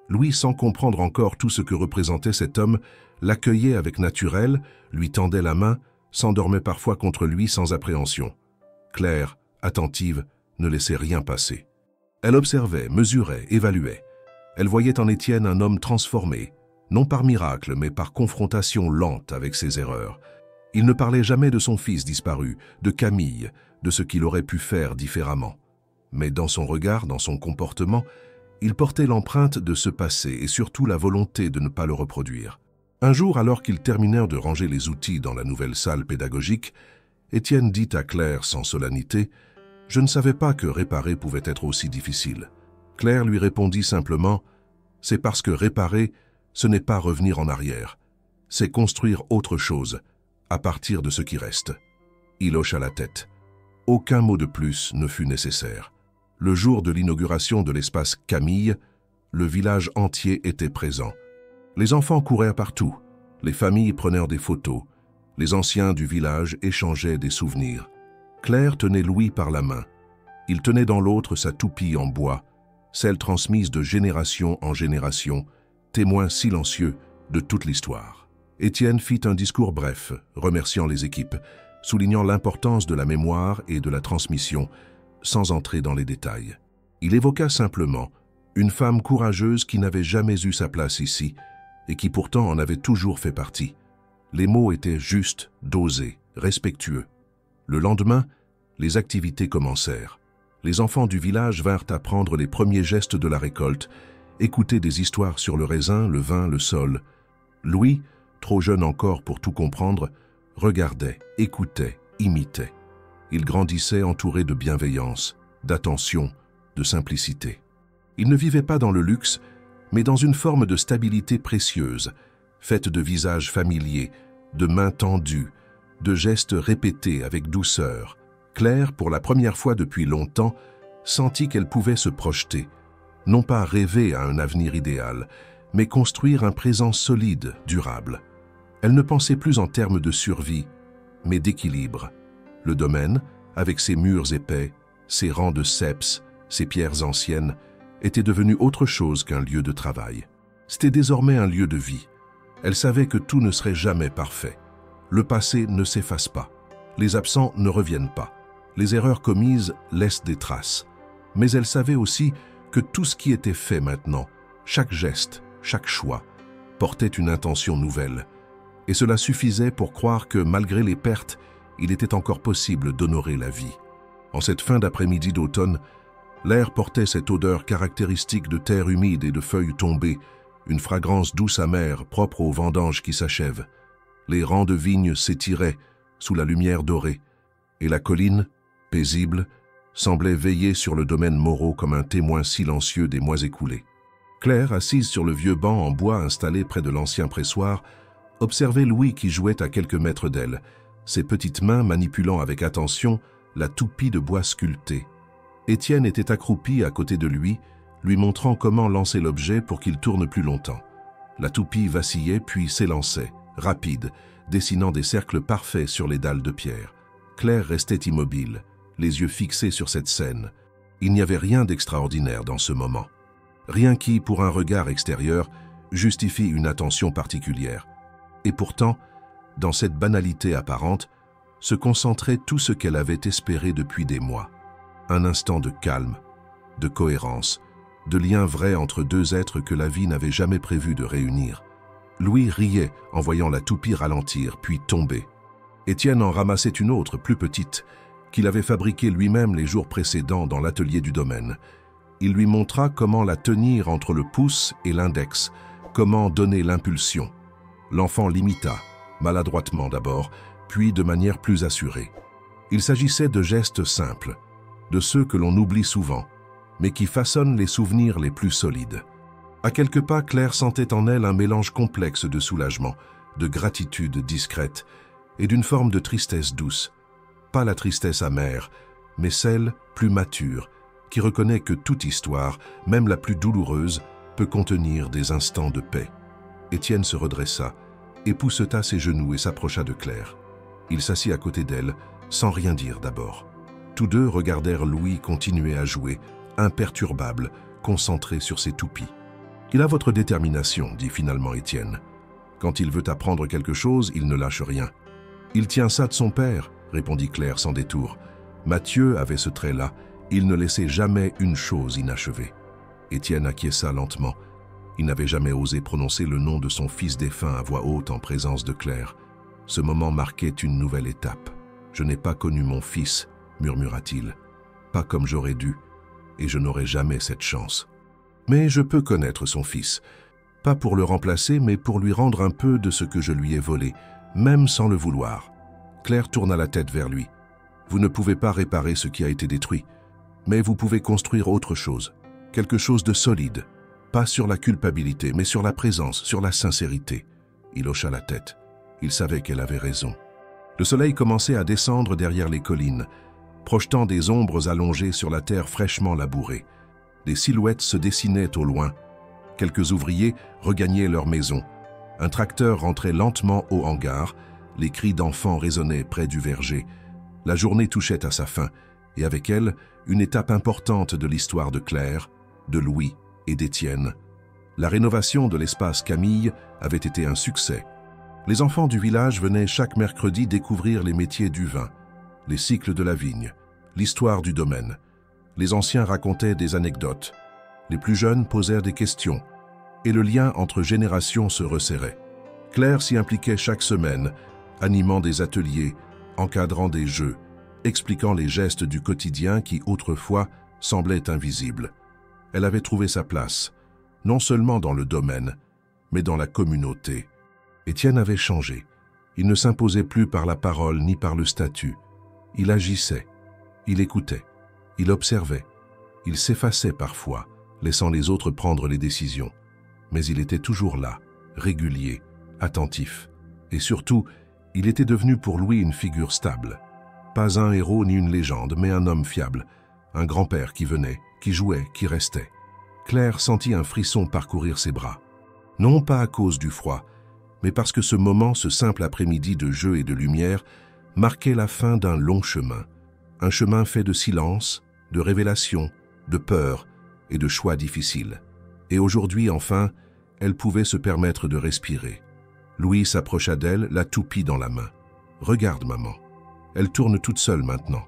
Louis, sans comprendre encore tout ce que représentait cet homme, l'accueillait avec naturel, lui tendait la main, s'endormait parfois contre lui sans appréhension. Claire, attentive, ne laissait rien passer. Elle observait, mesurait, évaluait. Elle voyait en Étienne un homme transformé, non par miracle, mais par confrontation lente avec ses erreurs. Il ne parlait jamais de son fils disparu, de Camille, de ce qu'il aurait pu faire différemment. Mais dans son regard, dans son comportement, il portait l'empreinte de ce passé et surtout la volonté de ne pas le reproduire. Un jour, alors qu'ils terminèrent de ranger les outils dans la nouvelle salle pédagogique, Étienne dit à Claire sans solennité « Je ne savais pas que réparer pouvait être aussi difficile. » Claire lui répondit simplement « C'est parce que réparer, ce n'est pas revenir en arrière. C'est construire autre chose, à partir de ce qui reste. » Il hocha la tête. Aucun mot de plus ne fut nécessaire. Le jour de l'inauguration de l'espace Camille, le village entier était présent. Les enfants couraient partout, les familles prenaient des photos, les anciens du village échangeaient des souvenirs. Claire tenait Louis par la main. Il tenait dans l'autre sa toupie en bois, celle transmise de génération en génération, témoin silencieux de toute l'histoire. Étienne fit un discours bref, remerciant les équipes, soulignant l'importance de la mémoire et de la transmission, sans entrer dans les détails. Il évoqua simplement une femme courageuse qui n'avait jamais eu sa place ici et qui pourtant en avait toujours fait partie. Les mots étaient justes, dosés, respectueux. Le lendemain, les activités commencèrent. Les enfants du village vinrent apprendre les premiers gestes de la récolte, écouter des histoires sur le raisin, le vin, le sol. Louis, trop jeune encore pour tout comprendre, regardait, écoutait, imitait. Il grandissait entouré de bienveillance, d'attention, de simplicité. Il ne vivait pas dans le luxe, mais dans une forme de stabilité précieuse, faite de visages familiers, de mains tendues, de gestes répétés avec douceur. Claire, pour la première fois depuis longtemps, sentit qu'elle pouvait se projeter, non pas rêver à un avenir idéal, mais construire un présent solide, durable. Elle ne pensait plus en termes de survie, mais d'équilibre. Le domaine, avec ses murs épais, ses rangs de ceps, ses pierres anciennes, était devenu autre chose qu'un lieu de travail. C'était désormais un lieu de vie. Elle savait que tout ne serait jamais parfait. Le passé ne s'efface pas. Les absents ne reviennent pas. Les erreurs commises laissent des traces. Mais elle savait aussi que tout ce qui était fait maintenant, chaque geste, chaque choix, portait une intention nouvelle. Et cela suffisait pour croire que, malgré les pertes, il était encore possible d'honorer la vie. En cette fin d'après-midi d'automne, l'air portait cette odeur caractéristique de terre humide et de feuilles tombées, une fragrance douce amère propre aux vendanges qui s'achèvent. Les rangs de vignes s'étiraient sous la lumière dorée, et la colline, paisible, semblait veiller sur le domaine Moreau comme un témoin silencieux des mois écoulés. Claire, assise sur le vieux banc en bois installé près de l'ancien pressoir, observait Louis qui jouait à quelques mètres d'elle, ses petites mains manipulant avec attention la toupie de bois sculptée. Étienne était accroupi à côté de lui montrant comment lancer l'objet pour qu'il tourne plus longtemps. La toupie vacillait puis s'élançait, rapide, dessinant des cercles parfaits sur les dalles de pierre. Claire restait immobile, les yeux fixés sur cette scène. Il n'y avait rien d'extraordinaire dans ce moment. Rien qui, pour un regard extérieur, justifie une attention particulière. Et pourtant, dans cette banalité apparente, se concentrait tout ce qu'elle avait espéré depuis des mois. Un instant de calme, de cohérence, de lien vrai entre deux êtres que la vie n'avait jamais prévu de réunir. Louis riait en voyant la toupie ralentir, puis tomber. Étienne en ramassait une autre, plus petite, qu'il avait fabriquée lui-même les jours précédents dans l'atelier du domaine. Il lui montra comment la tenir entre le pouce et l'index, comment donner l'impulsion. L'enfant l'imita, maladroitement d'abord, puis de manière plus assurée. Il s'agissait de gestes simples, de ceux que l'on oublie souvent, mais qui façonnent les souvenirs les plus solides. À quelques pas, Claire sentait en elle un mélange complexe de soulagement, de gratitude discrète et d'une forme de tristesse douce. Pas la tristesse amère, mais celle, plus mature, qui reconnaît que toute histoire, même la plus douloureuse, peut contenir des instants de paix. Étienne se redressa, épousseta ses genoux et s'approcha de Claire. Il s'assit à côté d'elle, sans rien dire d'abord. Tous deux regardèrent Louis continuer à jouer, imperturbable, concentré sur ses toupies. « Il a votre détermination, dit finalement Étienne. Quand il veut apprendre quelque chose, il ne lâche rien. »« Il tient ça de son père, » répondit Claire sans détour. Mathieu avait ce trait-là, il ne laissait jamais une chose inachevée. Étienne acquiesça lentement. Il n'avait jamais osé prononcer le nom de son fils défunt à voix haute en présence de Claire. Ce moment marquait une nouvelle étape. « Je n'ai pas connu mon fils, » murmura-t-il. « Pas comme j'aurais dû, et je n'aurai jamais cette chance. Mais je peux connaître son fils. Pas pour le remplacer, mais pour lui rendre un peu de ce que je lui ai volé, même sans le vouloir. Claire tourna la tête vers lui. Vous ne pouvez pas réparer ce qui a été détruit, mais vous pouvez construire autre chose, quelque chose de solide, pas sur la culpabilité, mais sur la présence, sur la sincérité. Il hocha la tête. Il savait qu'elle avait raison. Le soleil commençait à descendre derrière les collines, projetant des ombres allongées sur la terre fraîchement labourée. Des silhouettes se dessinaient au loin. Quelques ouvriers regagnaient leur maison. Un tracteur rentrait lentement au hangar. Les cris d'enfants résonnaient près du verger. La journée touchait à sa fin, et avec elle, une étape importante de l'histoire de Claire, de Louis et d'Étienne. La rénovation de l'espace Camille avait été un succès. Les enfants du village venaient chaque mercredi découvrir les métiers du vin, les cycles de la vigne, l'histoire du domaine. Les anciens racontaient des anecdotes. Les plus jeunes posèrent des questions, et le lien entre générations se resserrait. Claire s'y impliquait chaque semaine, animant des ateliers, encadrant des jeux, expliquant les gestes du quotidien qui, autrefois, semblaient invisibles. Elle avait trouvé sa place, non seulement dans le domaine, mais dans la communauté. Étienne avait changé. Il ne s'imposait plus par la parole ni par le statut. Il agissait, il écoutait, il observait, il s'effaçait parfois, laissant les autres prendre les décisions. Mais il était toujours là, régulier, attentif. Et surtout, il était devenu pour Louis une figure stable. Pas un héros ni une légende, mais un homme fiable. Un grand-père qui venait, qui jouait, qui restait. Claire sentit un frisson parcourir ses bras. Non pas à cause du froid, mais parce que ce moment, ce simple après-midi de jeu et de lumière, marquait la fin d'un long chemin. Un chemin fait de silence, de révélations, de peur et de choix difficiles. Et aujourd'hui, enfin, elle pouvait se permettre de respirer. Louis s'approcha d'elle, la toupie dans la main. « Regarde, maman. Elle tourne toute seule maintenant. »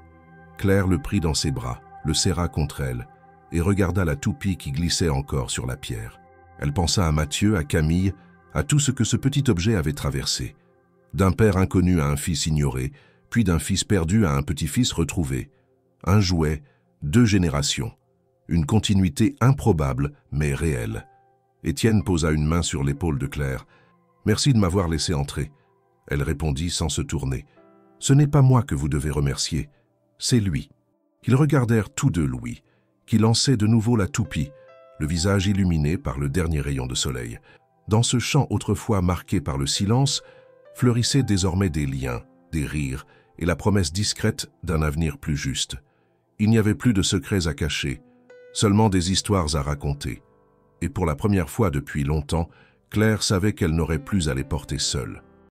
Claire le prit dans ses bras, le serra contre elle, et regarda la toupie qui glissait encore sur la pierre. Elle pensa à Mathieu, à Camille, à tout ce que ce petit objet avait traversé. D'un père inconnu à un fils ignoré, puis d'un fils perdu à un petit-fils retrouvé. Un jouet, 2 générations. Une continuité improbable, mais réelle. Étienne posa une main sur l'épaule de Claire. « Merci de m'avoir laissé entrer. » Elle répondit sans se tourner. « Ce n'est pas moi que vous devez remercier, c'est lui. » Ils regardèrent tous deux Louis, qui lançait de nouveau la toupie, le visage illuminé par le dernier rayon de soleil. Dans ce champ autrefois marqué par le silence, fleurissaient désormais des liens, des rires et la promesse discrète d'un avenir plus juste. Il n'y avait plus de secrets à cacher, seulement des histoires à raconter. Et pour la première fois depuis longtemps, Claire savait qu'elle n'aurait plus à les porter seule.